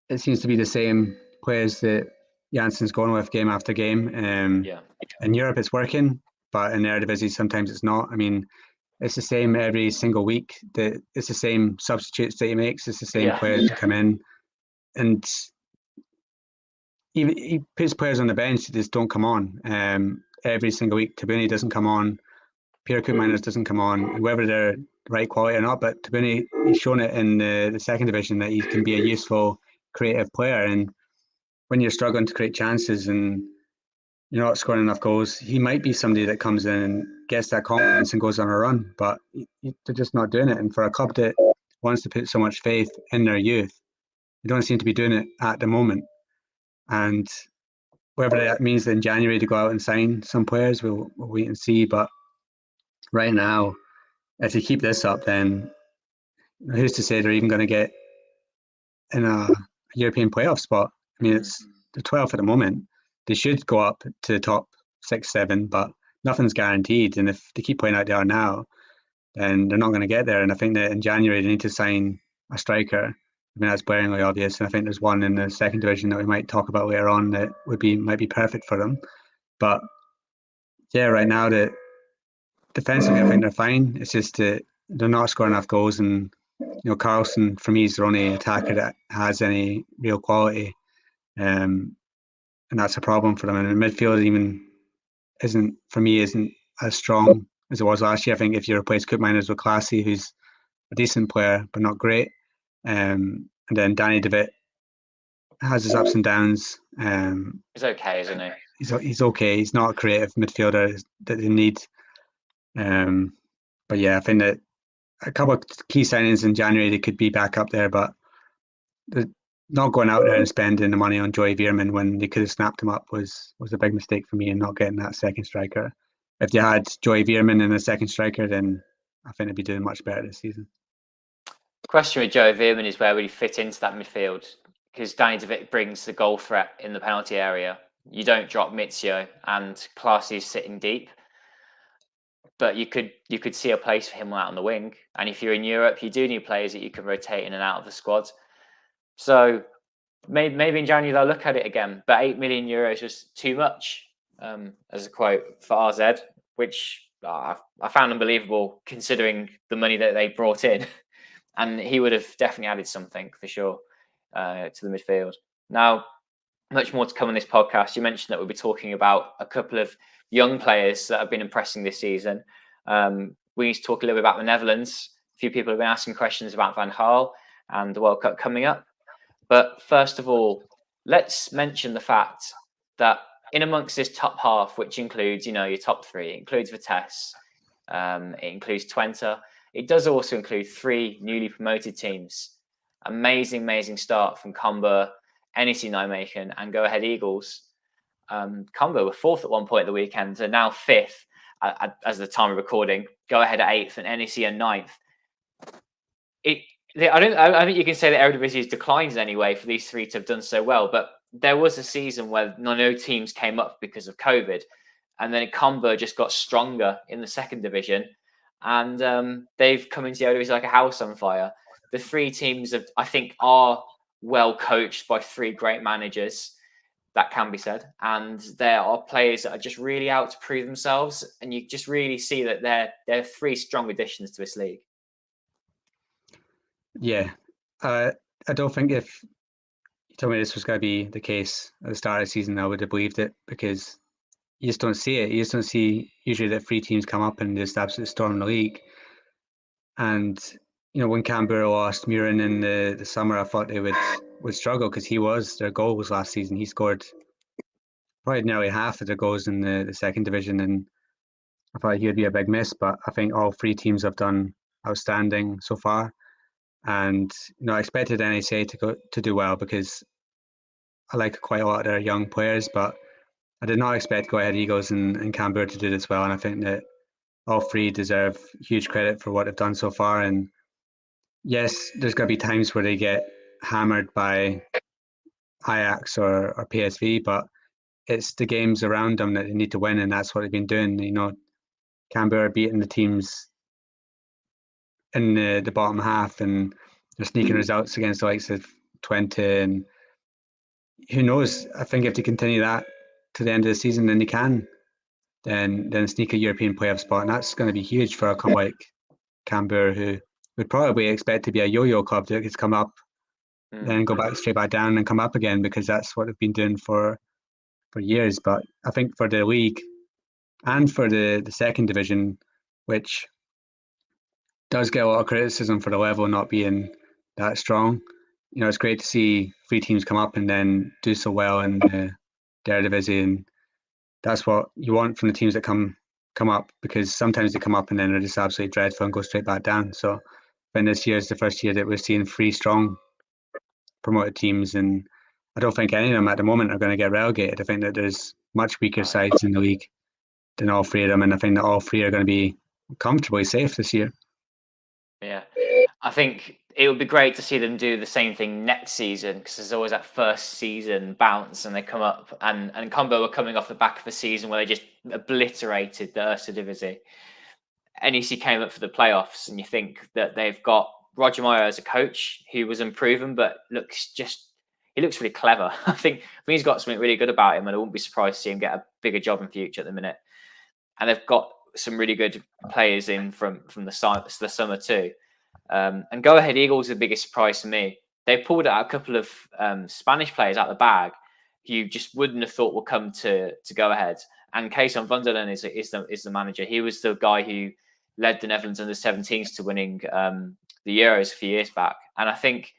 it seems to be the same players that Janssen's going with game after game. yeah. In Europe, it's working, but in the Eredivisie, sometimes it's not. I mean, it's the same every single week. It's the same substitutes that he makes. It's the same players that come in, and he puts players on the bench that just don't come on. Every single week, Tabuni doesn't come on. Pierre Koopmeiners doesn't come on, whether they're right quality or not. But Tabuni, he's shown it in the second division that he can be a useful, creative player. And when you're struggling to create chances and you're not scoring enough goals, he might be somebody that comes in and gets that confidence and goes on a run. But they're just not doing it. And for a club that wants to put so much faith in their youth, they don't seem to be doing it at the moment. And whether that means that in January to go out and sign some players, we'll wait and see. But right now, if they keep this up, then who's to say they're even going to get in a European playoff spot? I mean, it's the 12th at the moment. They should go up to the top 6, 7, but nothing's guaranteed. And if they keep playing out they are now, then they're not going to get there. And I think that in January they need to sign a striker. I mean, that's glaringly obvious. And I think there's one in the second division that we might talk about later on that might be perfect for them. But yeah, right now that defensively, I think they're fine. It's just that they're not scoring enough goals. And you know, Carlson for me is the only attacker that has any real quality. And that's a problem for them. And the midfield isn't as strong as it was last year. I think if you replace Koopmeiners with Classy, who's a decent player but not great, and then Danny DeVitt has his ups and downs. He's okay, isn't he? He's okay. He's not a creative midfielder that they need. But yeah, I think that a couple of key signings in January they could be back up there, but not going out there and spending the money on Joey Veerman when they could have snapped him up was a big mistake for me, and not getting that second striker. If they had Joey Veerman and a second striker, then I think they'd be doing much better this season. The question with Joey Veerman is where would he fit into that midfield? Because Danny DeVitt brings the goal threat in the penalty area. You don't drop Mizio, and Classy is sitting deep. But you could see a place for him out on the wing. And if you're in Europe, you do need players that you can rotate in and out of the squad. So maybe in January they'll look at it again. But €8 million is too much, as a quote for RZ, which I found unbelievable considering the money that they brought in. And he would have definitely added something for sure to the midfield. Now, much more to come on this podcast. You mentioned that we'll be talking about a couple of young players that have been impressing this season. We need to talk a little bit about the Netherlands. A few people have been asking questions about Van Gaal and the World Cup coming up. But first of all, let's mention the fact that in amongst this top half, which includes, your top 3, it includes Vitesse, it includes Twente. It does also include 3 newly promoted teams. Amazing start from Cambuur, NEC Nijmegen, and Go Ahead Eagles. Cambuur were 4th at one point at the weekend, and now 5th as the time of recording. Go Ahead at 8th, and NEC at 9th. I think you can say that Eredivisie has declined in any way for these 3 to have done so well, but there was a season where no teams came up because of COVID, and then Cambuur just got stronger in the second division, and they've come into the Eredivisie like a house on fire. The 3 teams, I think, are well coached by 3 great managers. that can be said. And there are players that are just really out to prove themselves, and you just really see that they're three strong additions to this league. Yeah, I don't think if you told me this was going to be the case at the start of the season, I would have believed it, because you just don't see it. You just don't see usually that three teams come up and just absolutely storm the league. And when Canberra lost Murin in the summer, I thought they would struggle, because he was their goals last season. He scored probably nearly half of their goals in the second division, and I thought he would be a big miss. But I think all three teams have done outstanding so far, and I expected NSA to do well, because I like quite a lot of their young players, but I did not expect Go Ahead Eagles and Canberra to do this well, and I think that all three deserve huge credit for what they've done so far. And yes, there's going to be times where they get hammered by Ajax or PSV, but it's the games around them that they need to win, and that's what they've been doing. Canberra beating the teams in the bottom half, and they're sneaking results against the likes of Twente, and who knows? I think if they continue that to the end of the season, then they can then sneak a European playoff spot, and that's going to be huge for a club like Canberra, who would probably expect to be a yo-yo club that could come up, then go back straight back down and come up again, because that's what they've been doing for years. But I think for the league and for the second division, which does get a lot of criticism for the level not being that strong, it's great to see three teams come up and then do so well in the Eredivisie, and that's what you want from the teams that come up, because sometimes they come up and then they're just absolutely dreadful and go straight back down. So then this year is the first year that we're seeing three strong promoted teams, and I don't think any of them at the moment are going to get relegated. I think that there's much weaker sides in the league than all three of them, and I think that all three are going to be comfortably safe this year. Yeah, I think it would be great to see them do the same thing next season, because there's always that first season bounce and they come up, and Combo were coming off the back of a season where they just obliterated the Eerste Divisie. NEC came up for the playoffs, and you think that they've got Roger Meyer as a coach who was unproven, but he looks really clever. I think he's got something really good about him, and I wouldn't be surprised to see him get a bigger job in future at the minute. And they've got some really good players in from the summer too. And Go Ahead Eagles is the biggest surprise to me. They pulled out a couple of Spanish players out of the bag who you just wouldn't have thought would come to Go Ahead. And Kayson Vundelen is the manager. He was the guy who led the Netherlands under-17s to winning the Euros a few years back. And I think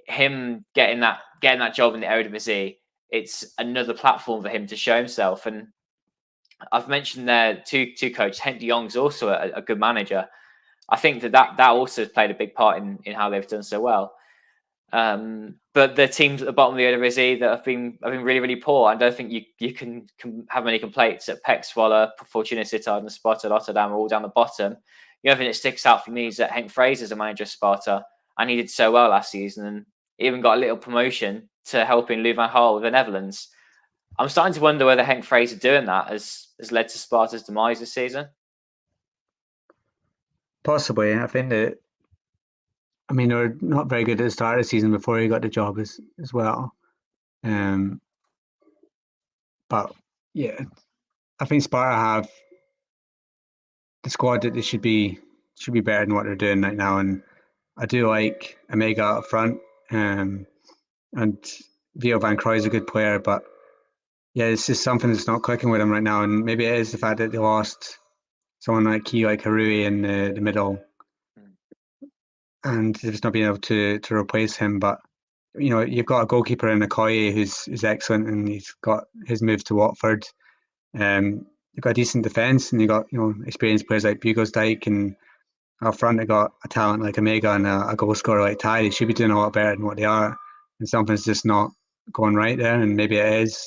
him getting that job in the Eredivisie, it's another platform for him to show himself. And I've mentioned there two coaches. Henk de Jong's also a good manager. I think that also has played a big part in how they've done so well. But the teams at the bottom of the Eredivisie that have been really, really poor. I don't think you can have many complaints at Pek Zwolle, Fortuna Sittard, and Sparta Rotterdam are all down the bottom. The other thing that sticks out for me is that Henk Fraser's a manager of Sparta, and he did so well last season, and even got a little promotion to helping Louvain Hall with the Netherlands. I'm starting to wonder whether Henk Fraser doing that has led to Sparta's demise this season. Possibly. I think that, they were not very good at the start of the season before he got the job as well. But yeah, I think Sparta have the squad that they should be better than what they're doing right now. And I do like Omega up front, and Vio Van Krooi is a good player, but yeah, it's just something that's not clicking with him right now. And maybe it is the fact that they lost someone like Harui in the middle, and they've just not been able to replace him. But you've got a goalkeeper in Okoye who's excellent, and he's got his move to Watford. You've got a decent defence, and you've got experienced players like Bugelsdijk, and up front they got a talent like Omega and a goal scorer like Ty. They should be doing a lot better than what they are, and something's just not going right there. And maybe it is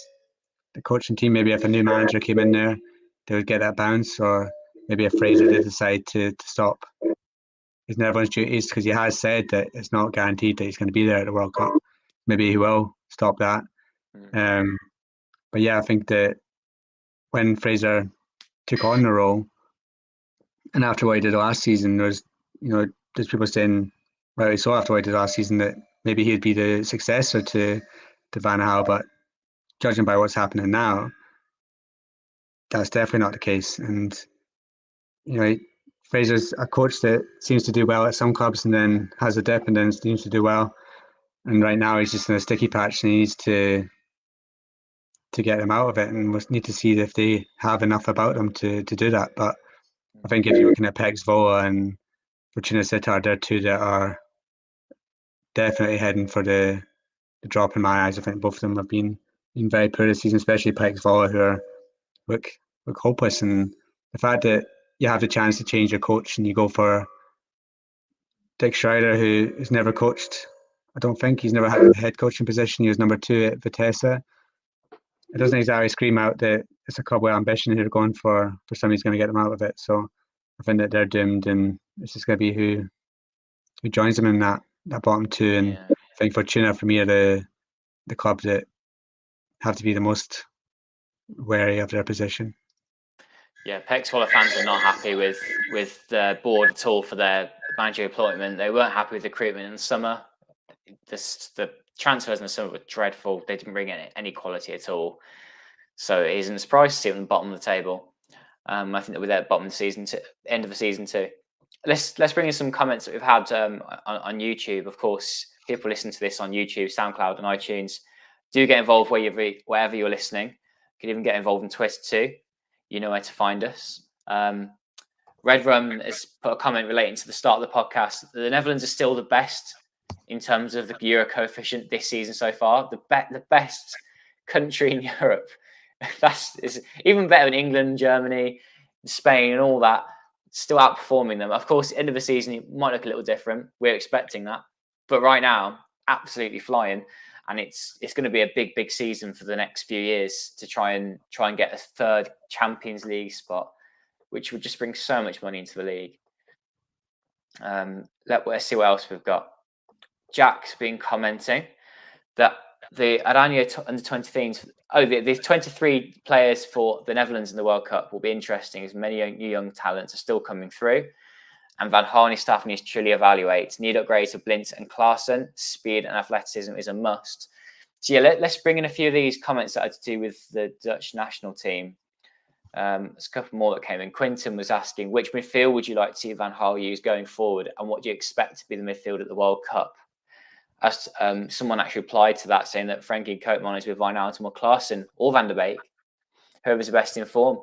the coaching team. Maybe if a new manager came in there, they would get that bounce, or maybe if Fraser did decide to stop his Netherlands duties, because he has said that it's not guaranteed that he's going to be there at the World Cup. Maybe he will stop that. But yeah, I think that when Fraser took on the role, and after what he did last season, there's people saying, rightly so, after what he did last season, that maybe he'd be the successor to Van Gaal. But judging by what's happening now, that's definitely not the case. And Fraser's a coach that seems to do well at some clubs and then has a dip and then seems to do well. And right now he's just in a sticky patch and he needs to get them out of it, and we'll need to see if they have enough about them to do that. But I think if you're looking at Pex Vola and Fortuna Sittard, they're two that are definitely heading for the drop in my eyes. I think both of them have been very poor this season, especially Pex Vola, who look hopeless. And the fact that you have the chance to change your coach and you go for Dick Schreider, who has never coached. I don't think he's never had a head coaching position. He was number 2 at Vitesse. It doesn't exactly scream out that it's a club with ambition who are going for somebody who's going to get them out of it. So I think that they're doomed, and it's just going to be who joins them in that bottom 2. And I think Fortuna, for me, are the clubs that have to be the most wary of their position. Yeah, Pex Vola fans are not happy with the board at all for their manager appointment. They weren't happy with the recruitment in the summer. The transfers in the summer were dreadful. They didn't bring any quality at all. So it isn't a surprise to see them at the bottom of the table. I think they'll be there at the bottom of the season, end of the season too. Let's bring in some comments that we've had on YouTube. Of course, people listen to this on YouTube, SoundCloud, and iTunes. Do get involved wherever you're listening. You can even get involved in Twitter too. You know where to find us. Red Rum has put a comment relating to the start of the podcast. The Netherlands are still the best in terms of the Euro coefficient this season so far. The best country in Europe. Is even better than England, Germany, Spain, and all that. Still outperforming them. Of course, end of the season it might look a little different. We're expecting that, but right now, absolutely flying. And it's going to be a big season for the next few years to try and get a third Champions League spot, which would just bring so much money into the league. Let's see what else we've got. Jack's been commenting that the Oranje under 23s. The 23 players for the Netherlands in the World Cup will be interesting, as many new young talents are still coming through. And Van Gaal staff needs to truly evaluate. Need upgrades to Blint and Klaassen. Speed and athleticism is a must. So yeah, let's bring in a few of these comments that had to do with the Dutch national team. There's a couple more that came in. Quinton was asking, which midfield would you like to see Van Gaal use going forward, and what do you expect to be the midfield at the World Cup? As someone actually replied to that, saying that Frankie Koopman is with Wijnaldum or Klaassen or Van der Beek, whoever's the best in form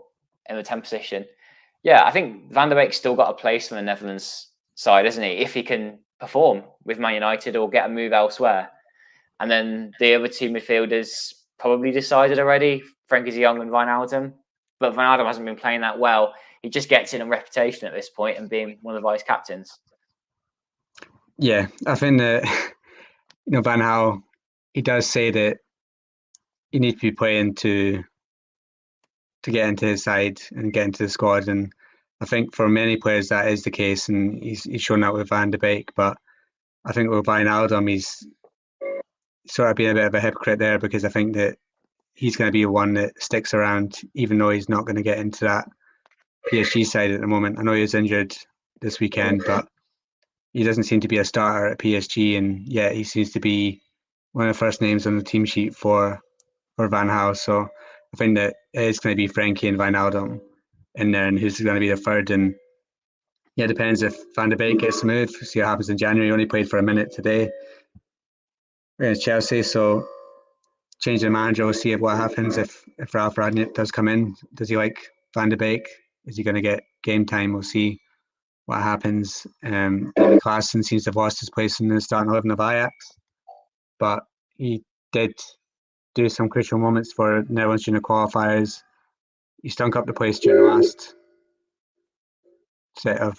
in the 10th position. Yeah, I think Van der Beek's still got a place on the Netherlands side, isn't he? If he can perform with Man United or get a move elsewhere. And then the other two midfielders probably decided already, Frankie de Jong and Wijnaldum. But Wijnaldum hasn't been playing that well. He just gets in on reputation at this point and being one of the vice captains. Yeah, I think that Van Gaal, he does say that you need to be playing to get into his side and get into the squad, and I think for many players that is the case, and he's shown that with Van der Beek. But I think with Wijnaldum, he's sort of being a bit of a hypocrite there, because I think that he's going to be one that sticks around, even though he's not going to get into that PSG side at the moment. I know he was injured this weekend, but he doesn't seem to be a starter at PSG, and yet he seems to be one of the first names on the team sheet for Van Gaal. So I think that it is going to be Frankie and Wijnaldum in there, and who's going to be the third. And yeah, it depends if Van der Beek gets the move. See what happens in January. He only played for a minute today against Chelsea, so change the manager. We'll see what happens if Ralph Rangnick does come in. Does he like Van der Beek? Is he going to get game time? We'll see what happens. David Klaassen seems to have lost his place in the starting 11 of Ajax, but he did do some crucial moments for Netherlands junior qualifiers. He stunk up the place during the last set of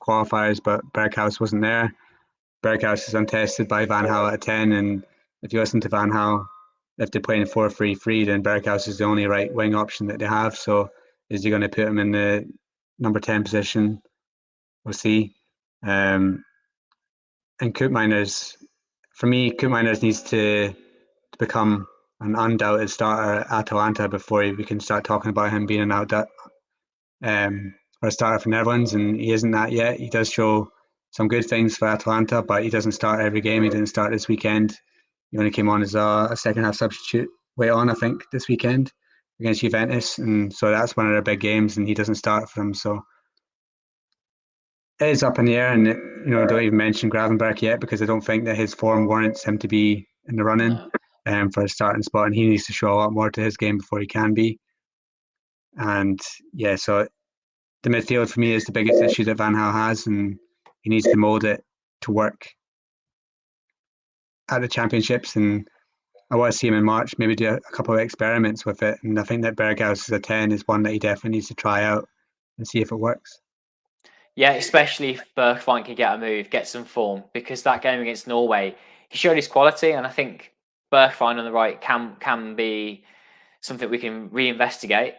qualifiers, but Berghuis wasn't there. Berghuis is untested by Van Gaal at 10, and if you listen to Van Gaal, if they're playing 4-3-3, then Berghuis is the only right wing option that they have. So is he going to put him in the number 10 position? We'll see. And Koopmeiners, for me, Koopmeiners needs to become an undoubted starter at Atalanta before we can start talking about him being an or a starter for Netherlands, and he isn't that yet. He does show some good things for Atalanta, but he doesn't start every game. He didn't start this weekend. He only came on as a second half substitute way on, I think, this weekend against Juventus, and so that's one of their big games, and he doesn't start for them. So it is up in the air, and don't even mention Gravenberch yet because I don't think that his form warrants him to be in the running for a starting spot, and he needs to show a lot more to his game before he can be. And yeah, so the midfield for me is the biggest issue that Van Gaal has, and he needs to mould it to work at the championships. And I want to see him in March, maybe do a couple of experiments with it. And I think that Berghaus as a 10 is one that he definitely needs to try out and see if it works. Yeah, especially if Bergwijn can get a move, get some form, because that game against Norway, he showed his quality, and I think Bergwijn on the right can be something we can reinvestigate.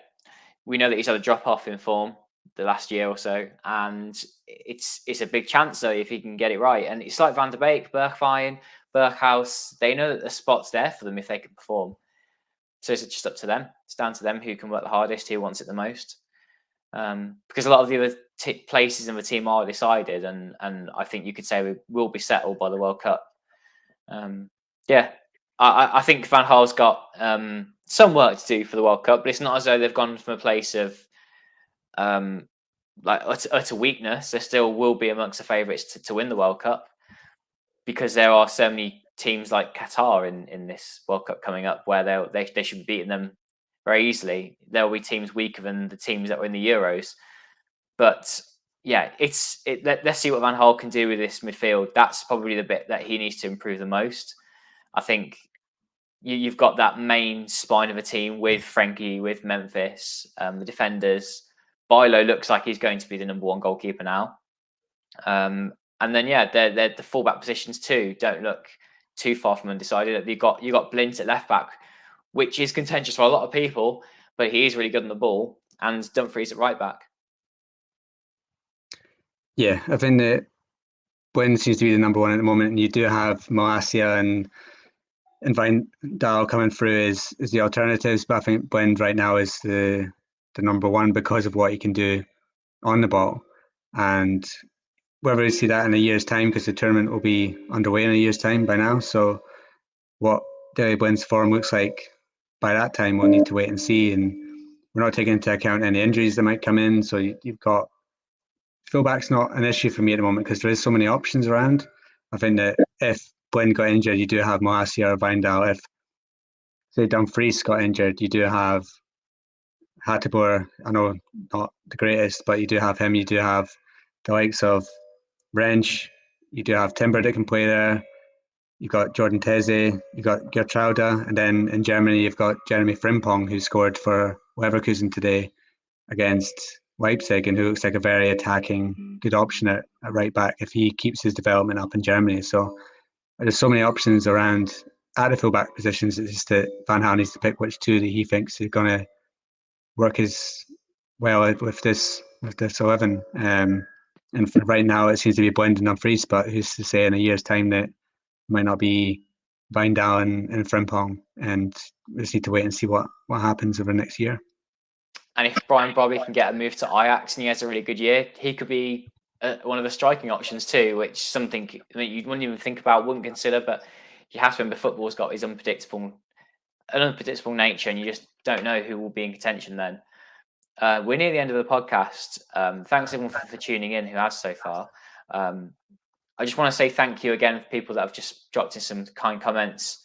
We know that he's had a drop off in form the last year or so, and it's a big chance though if he can get it right. And it's like Van der Beek, Bergwijn, Berghaus, they know that the spot's there for them if they can perform. So it's just up to them. It's down to them who can work the hardest, who wants it the most. Because a lot of the other places in the team are decided, and I think you could say we will be settled by the World Cup. Yeah, I think Van Gaal's got some work to do for the World Cup, but it's not as though they've gone from a place of like utter weakness. There still will be amongst the favourites to win the World Cup, because there are so many teams like Qatar in this World Cup coming up where they should be beating them very easily. There will be teams weaker than the teams that were in the Euros. But yeah, let's see what Van Gaal can do with this midfield. That's probably the bit that he needs to improve the most. I think you've got that main spine of a team with Frenkie, with Memphis, the defenders. Bilo looks like he's going to be the number one goalkeeper now. And then they're the fullback positions too don't look too far from undecided. You got Blint at left back, which is contentious for a lot of people, but he is really good on the ball, and Dumfries at right back. Yeah, I think that Blint seems to be the number one at the moment, and you do have Malacia and Wijndal coming through as the alternatives, but I think Blint right now is the number one because of what he can do on the ball. And whether we see that in a year's time, because the tournament will be underway in a year's time by now, so what Daley Blint's form looks like by that time we'll need to wait and see. And we're not taking into account any injuries that might come in, so you've got fullback's not an issue for me at the moment because there is so many options around. I think that if Blint got injured, you do have Malacia or Wijndal. If, say, Dumfries got injured, you do have Hateboer. I know not the greatest, but you do have him. You do have the likes of Wrench. You do have Timber that can play there. You've got Jordan Teze. You've got Gertruida. And then in Germany, you've got Jeremy Frimpong, who scored for Leverkusen today against Leipzig, and who looks like a very attacking, good option at right back if he keeps his development up in Germany. So there's so many options around at the fullback positions. It's just that Van Gaal needs to pick which two that he thinks are going to work as well with this 11. And for right now, it seems to be blending on Dumfries, but who's to say in a year's time that might not be Wijndal and Frimpong, and we just need to wait and see what happens over the next year. And if Brian Brobby can get a move to Ajax and he has a really good year, he could be one of the striking options too, which something you wouldn't even think about, wouldn't consider. But you have to remember football's got his unpredictable nature, and you just don't know who will be in contention then. We're near the end of the podcast. Thanks everyone for tuning in who has so far. I just want to say thank you again for people that have just dropped in some kind comments.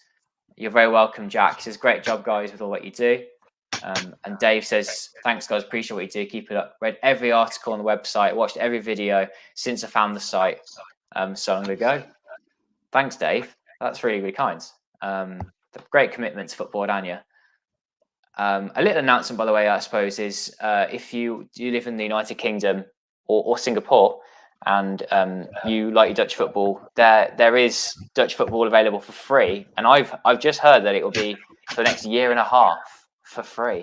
You're very welcome, Jack. He says, great job, guys, with all what you do. And Dave says, thanks, guys. Appreciate what you do. Keep it up. Read every article on the website. Watched every video since I found the site so long ago. Thanks, Dave. That's really, really kind. Great commitment to Football-Oranje. A little announcement, by the way, I suppose, is if you live in the United Kingdom or Singapore and you like your Dutch football, there is Dutch football available for free. And I've just heard that it will be for the next year and a half for free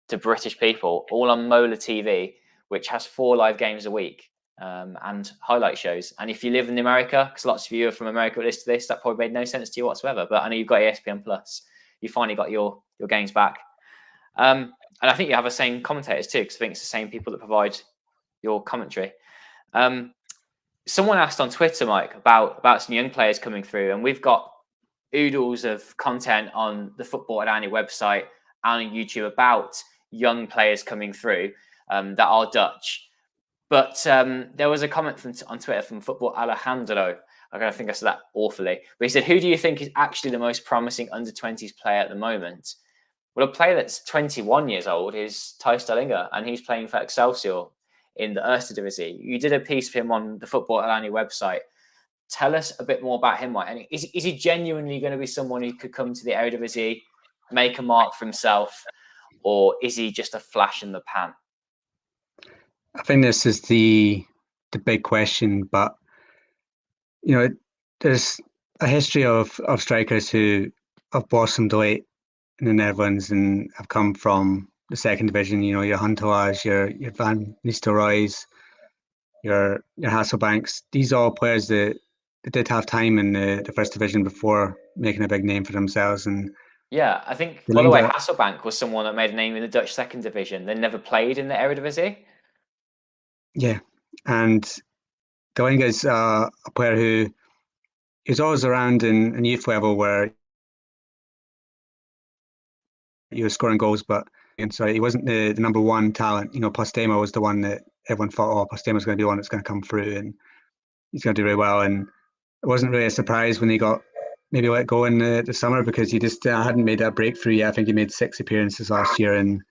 to British people, all on Mola TV, which has 4 live games a week and highlight shows. And if you live in America, because lots of you are from America who listen to this, that probably made no sense to you whatsoever. But I know you've got ESPN Plus. You finally got your games back. And I think you have the same commentators too, because I think it's the same people that provide your commentary. Someone asked on Twitter, Mike, about some young players coming through, and we've got oodles of content on the Football-Oranje website and on YouTube about young players coming through that are Dutch. But there was a comment on Twitter from Football Alejandro. I think I said that awfully. But he said, who do you think is actually the most promising under-20s player at the moment? Well, a player that's 21 years old is Thijs Dallinga, and he's playing for Excelsior in the Eredivisie. You did a piece for him on the Football-Oranje website. Tell us a bit more about him, Mike. And is he genuinely going to be someone who could come to the Eredivisie, make a mark for himself, or is he just a flash in the pan? I think this is the big question, but there's a history of strikers who have blossomed late in the Netherlands and have come from the second division. Your Huntelaars, your Van Nistelrooys, your Hasselbanks. These are all players that did have time in the first division before making a big name for themselves. And yeah, I think, by the way, Hasselbank was someone that made a name in the Dutch second division. They never played in the Eredivisie. Yeah, and Dallinga is a player who is always around in youth level where he was scoring goals, but he wasn't the number one talent. Postema was the one that everyone thought, oh, Postema's going to be the one that's going to come through and he's going to do really well. And it wasn't really a surprise when he got maybe let go in the summer because he just hadn't made that breakthrough yet. I think he made 6 appearances last year and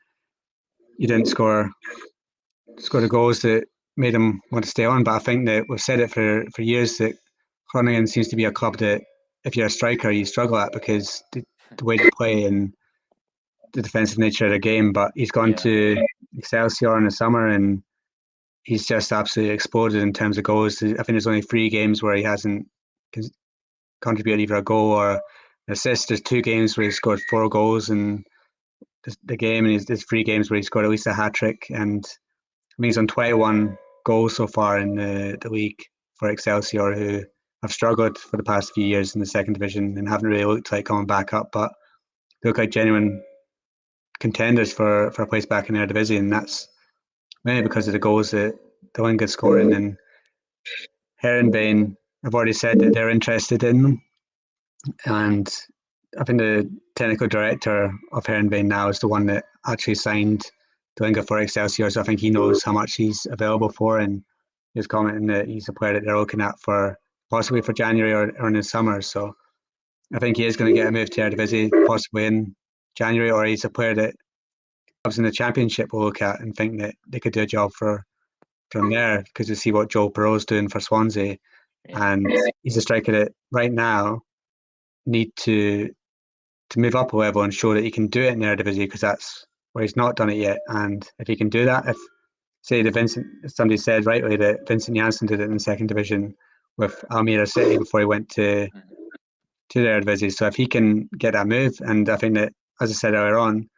he didn't score the goals that made him want to stay on. But I think that we've said it for years that Groningen seems to be a club that if you're a striker, you struggle at because the way they play and the defensive nature of the game. But he's gone to Excelsior in the summer and he's just absolutely exploded in terms of goals. I think there's only 3 games where he hasn't contributed either a goal or an assist. There's 2 games where he scored 4 goals in the game, and there's 3 games where he scored at least a hat-trick. And I mean, he's on 21 goals so far in the league for Excelsior, who have struggled for the past few years in the second division and haven't really looked like coming back up, but they look like genuine contenders for a place back in the Eredivisie, and that's mainly because of the goals that Dallinga's scoring. And Heerenveen have already said that they're interested in them, and I think the technical director of Heerenveen now is the one that actually signed Dallinga for Excelsior, so I think he knows how much he's available for, and he's commenting that he's a player that they're looking at for possibly for January or in the summer. So I think he is going to get a move to Eredivisie possibly in January, or he's a player that clubs in the Championship will look at and think that they could do a job from there, because you see what Joel Perreault's doing for Swansea, and he's a striker that right now need to move up a level and show that he can do it in the Eredivisie, because that's where he's not done it yet. And if he can do that, if say somebody said rightly that Vincent Janssen did it in the second division with Almere City before he went to the Eredivisie. So if he can get that move, and I think that, as I said earlier on,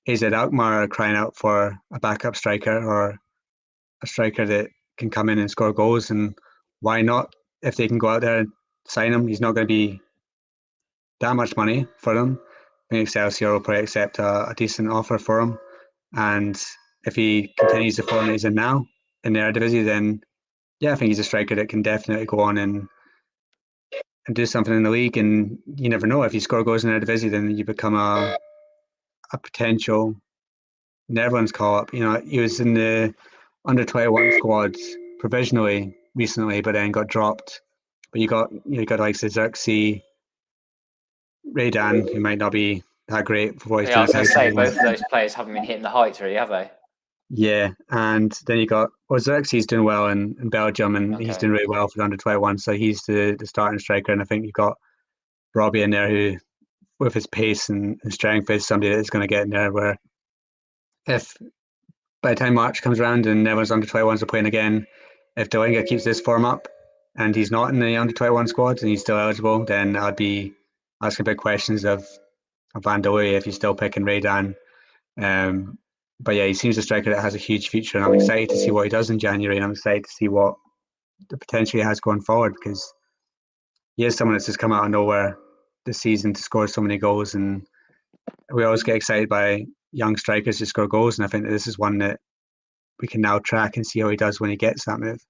AZ Alkmaar are crying out for a backup striker or a striker that can come in and score goals, and why not? If they can go out there and sign him, he's not going to be that much money for them. I think Excelsior will probably accept a decent offer for him, and if he continues the form he's in now in the Eredivisie, then I think he's a striker that can definitely go on and do something in the league. And you never know, if you score goals in the Eredivisie, then you become a potential Netherlands call-up. He was in the under-21 squads provisionally recently, but then got dropped. But you got like Xerxes, Raydan, who might not be that great for what he's doing. I was going to say, both of those players haven't been hitting the heights, really, have they? Yeah, and then you got Xerxes doing well in Belgium, and he's doing really well for the under-21, so he's the starting striker. And I think you've got Robbie in there, who, with his pace and strength, is somebody that's going to get in there, where if by the time March comes around and everyone's under-21s are playing again, if Dallinga keeps this form up and he's not in the under-21 squad and he's still eligible, then I'd be asking big questions of Van der Leeuwen if he's still picking Raydan. But he seems a striker that has a huge future, and I'm excited to see what he does in January, and I'm excited to see what the potential he has going forward, because he is someone that's just come out of nowhere this season to score so many goals, and we always get excited by young strikers to score goals, and I think that this is one that we can now track and see how he does when he gets that move.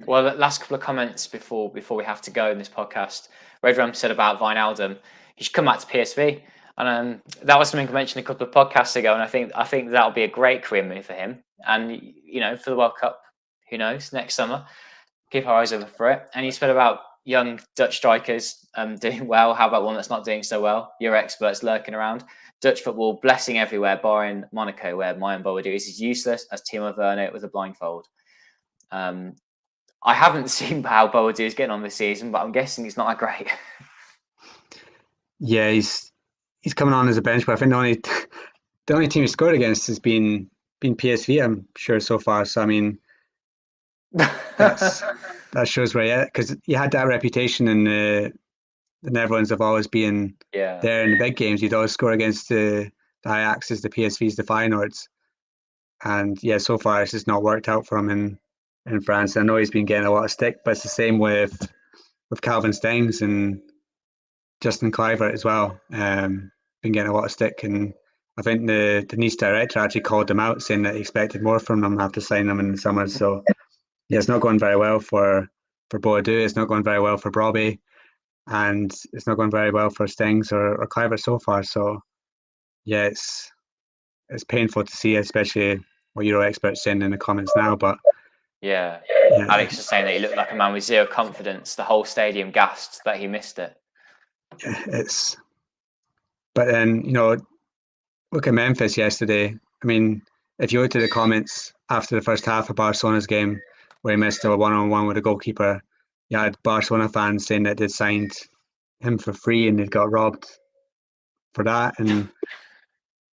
Well, the last couple of comments before we have to go in this podcast. Red Rum said about Wijnaldum, he should come back to PSV, and that was something I mentioned a couple of podcasts ago. And I think that'll be a great career move for him. And for the World Cup, who knows, next summer, keep our eyes open for it. And you spoke about young Dutch strikers doing well. How about one that's not doing so well? Your experts lurking around. Dutch football blessing everywhere, barring Monaco, where Mayan Boadu is useless as Timo Werner with a blindfold. I haven't seen how Boadu is getting on this season, but I'm guessing it's not that great. Yeah, he's coming on as a bench, but I think the only team he scored against has been PSV, I'm sure, so far. So I mean, that shows where he is, because he had that reputation in the Netherlands of always being there in the big games. He'd always score against the Ajaxes, the PSVs, the Feyenoords. And yeah, so far it's just not worked out for him in France. I know he's been getting a lot of stick, but it's the same with Calvin Stengs and Justin Kluivert as well. Been getting a lot of stick, and I think the Nice director actually called him out, saying that he expected more from them after signing them in the summer. So yeah, it's not going very well for Boadu. It's not going very well for Brobbey, and it's not going very well for Stengs or Kluivert so far. So yeah, it's painful to see, especially what Euro experts saying in the comments now. But yeah, Alex was saying that he looked like a man with zero confidence. The whole stadium gasped that he missed it. But then look at Memphis yesterday. I mean, if you look at the comments after the first half of Barcelona's game, where he missed a one-on-one with the goalkeeper, you had Barcelona fans saying that they'd signed him for free and they'd got robbed for that. And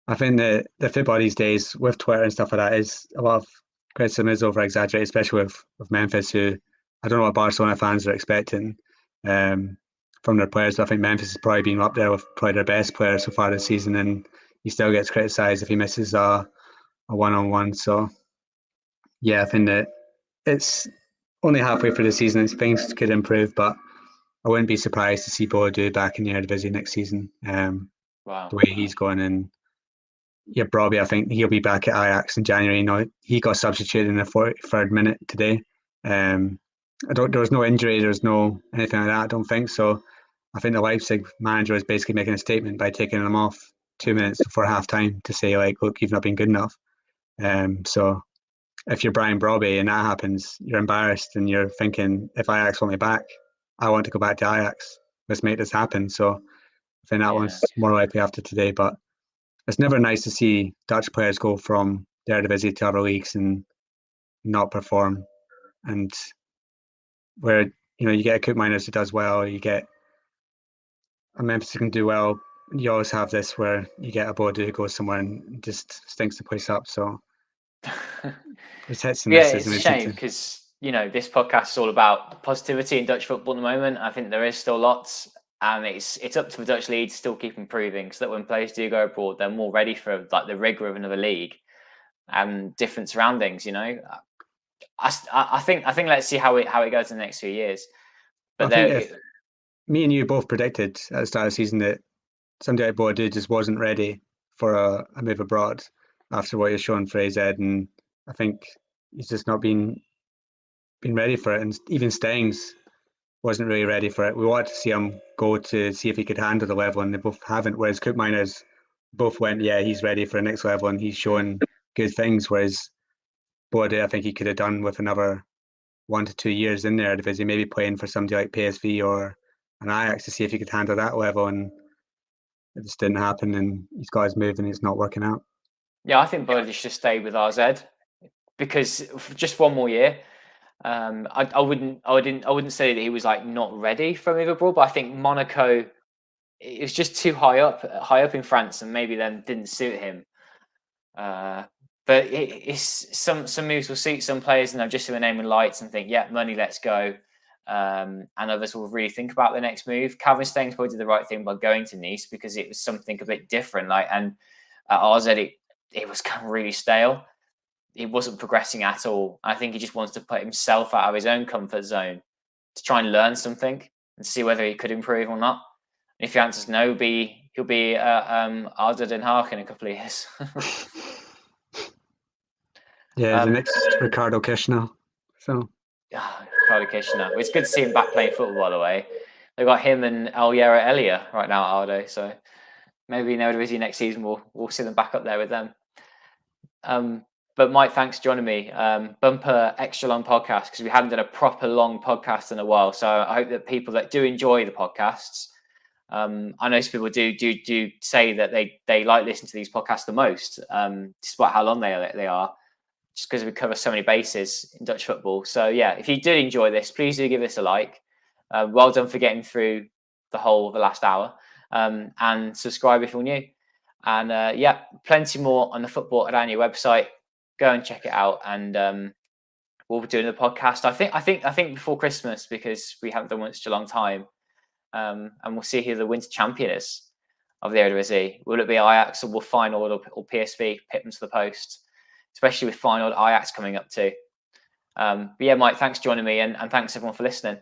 I think the football these days with Twitter and stuff like that is a lot of criticism is over exaggerated, especially with Memphis, who I don't know what Barcelona fans are expecting from their players. But I think Memphis has probably been up there with probably their best player so far this season, and he still gets criticised if he misses a one-on-one. So yeah, I think that it's only halfway through the season and things could improve, but I wouldn't be surprised to see Boadu back in the Eredivisie next season. Wow. The way he's going, and yeah, Brobbey, I think he'll be back at Ajax in January. He got substituted in the 43rd minute today. There was no injury, there was no anything like that, I don't think. So I think the Leipzig manager is basically making a statement by taking him off 2 minutes before half time to say, like, look, you've not been good enough. So if you're Brian Brobbey and that happens, you're embarrassed and you're thinking, if Ajax want me back, I want to go back to Ajax. Let's make this happen. So I think that one's more likely after today. But it's never nice to see Dutch players go from the Eredivisie to other leagues and not perform. And where you get a Cook Miners who does well, you get a Memphis who can do well. You always have this where you get a Boadu who goes somewhere and just stinks the place up. So there's hits and misses. It's a shame because this podcast is all about positivity in Dutch football at the moment. I think there is still lots, and it's up to the Dutch league to still keep improving, so that when players do go abroad, they're more ready for like the rigor of another league and different surroundings. I think let's see how it goes in the next few years. But me and you both predicted at the start of the season that somebody like Boadu just wasn't ready for a move abroad after what he's shown for AZ, and I think he's just not been ready for it. And even Stengs wasn't really ready for it. We wanted to see him go to see if he could handle the level, and they both haven't. Whereas Cook Miners both went, yeah, he's ready for the next level, and he's showing good things. Whereas Boadu, I think he could have done with another 1 to 2 years in there, because he maybe playing for somebody like PSV or an Ajax to see if he could handle that level, and it just didn't happen. And he's got his move, and it's not working out. Yeah, I think Boadu should stay with RZ because just one more year. I wouldn't say that he was like not ready for a move abroad, but I think Monaco, it was just too high up in France, and maybe then didn't suit him. But it's some moves will suit some players, and they'll just see the name in lights and think, yeah, money, let's go. And others will really think about the next move. Calvin Stengs probably did the right thing by going to Nice because it was something a bit different. And at RZ, it was kind of really stale. He wasn't progressing at all. I think he just wants to put himself out of his own comfort zone to try and learn something and see whether he could improve or not. And if the answer is no, he'll be RZ Den Haag in a couple of years. Yeah, the next Ricardo Kirchner. So Carlo Kishner. It's good to see him back playing football, by the way. They've got him and Aljera Elia right now at Aldo, so maybe in Eredivisie next season we'll see them back up there with them. But Mike, thanks for joining me. Bumper extra long podcast because we haven't done a proper long podcast in a while. So I hope that people that do enjoy the podcasts, I know some people do say that they like listening to these podcasts the most, despite how long they are, just because we cover so many bases in Dutch football. So yeah, if you did enjoy this, please do give this a like. Well done for getting through the last hour, and subscribe if you're new. And yeah, plenty more on the Football-Oranje website. Go and check it out, and we'll be doing the podcast. I think before Christmas, because we haven't done one in such a long time. And we'll see who the winter champion is of the Eredivisie. Will it be Ajax or will Feyenoord or PSV pit them to the post? Especially with Feyenoord Ajax coming up too. But yeah, Mike, thanks for joining me, and thanks everyone for listening.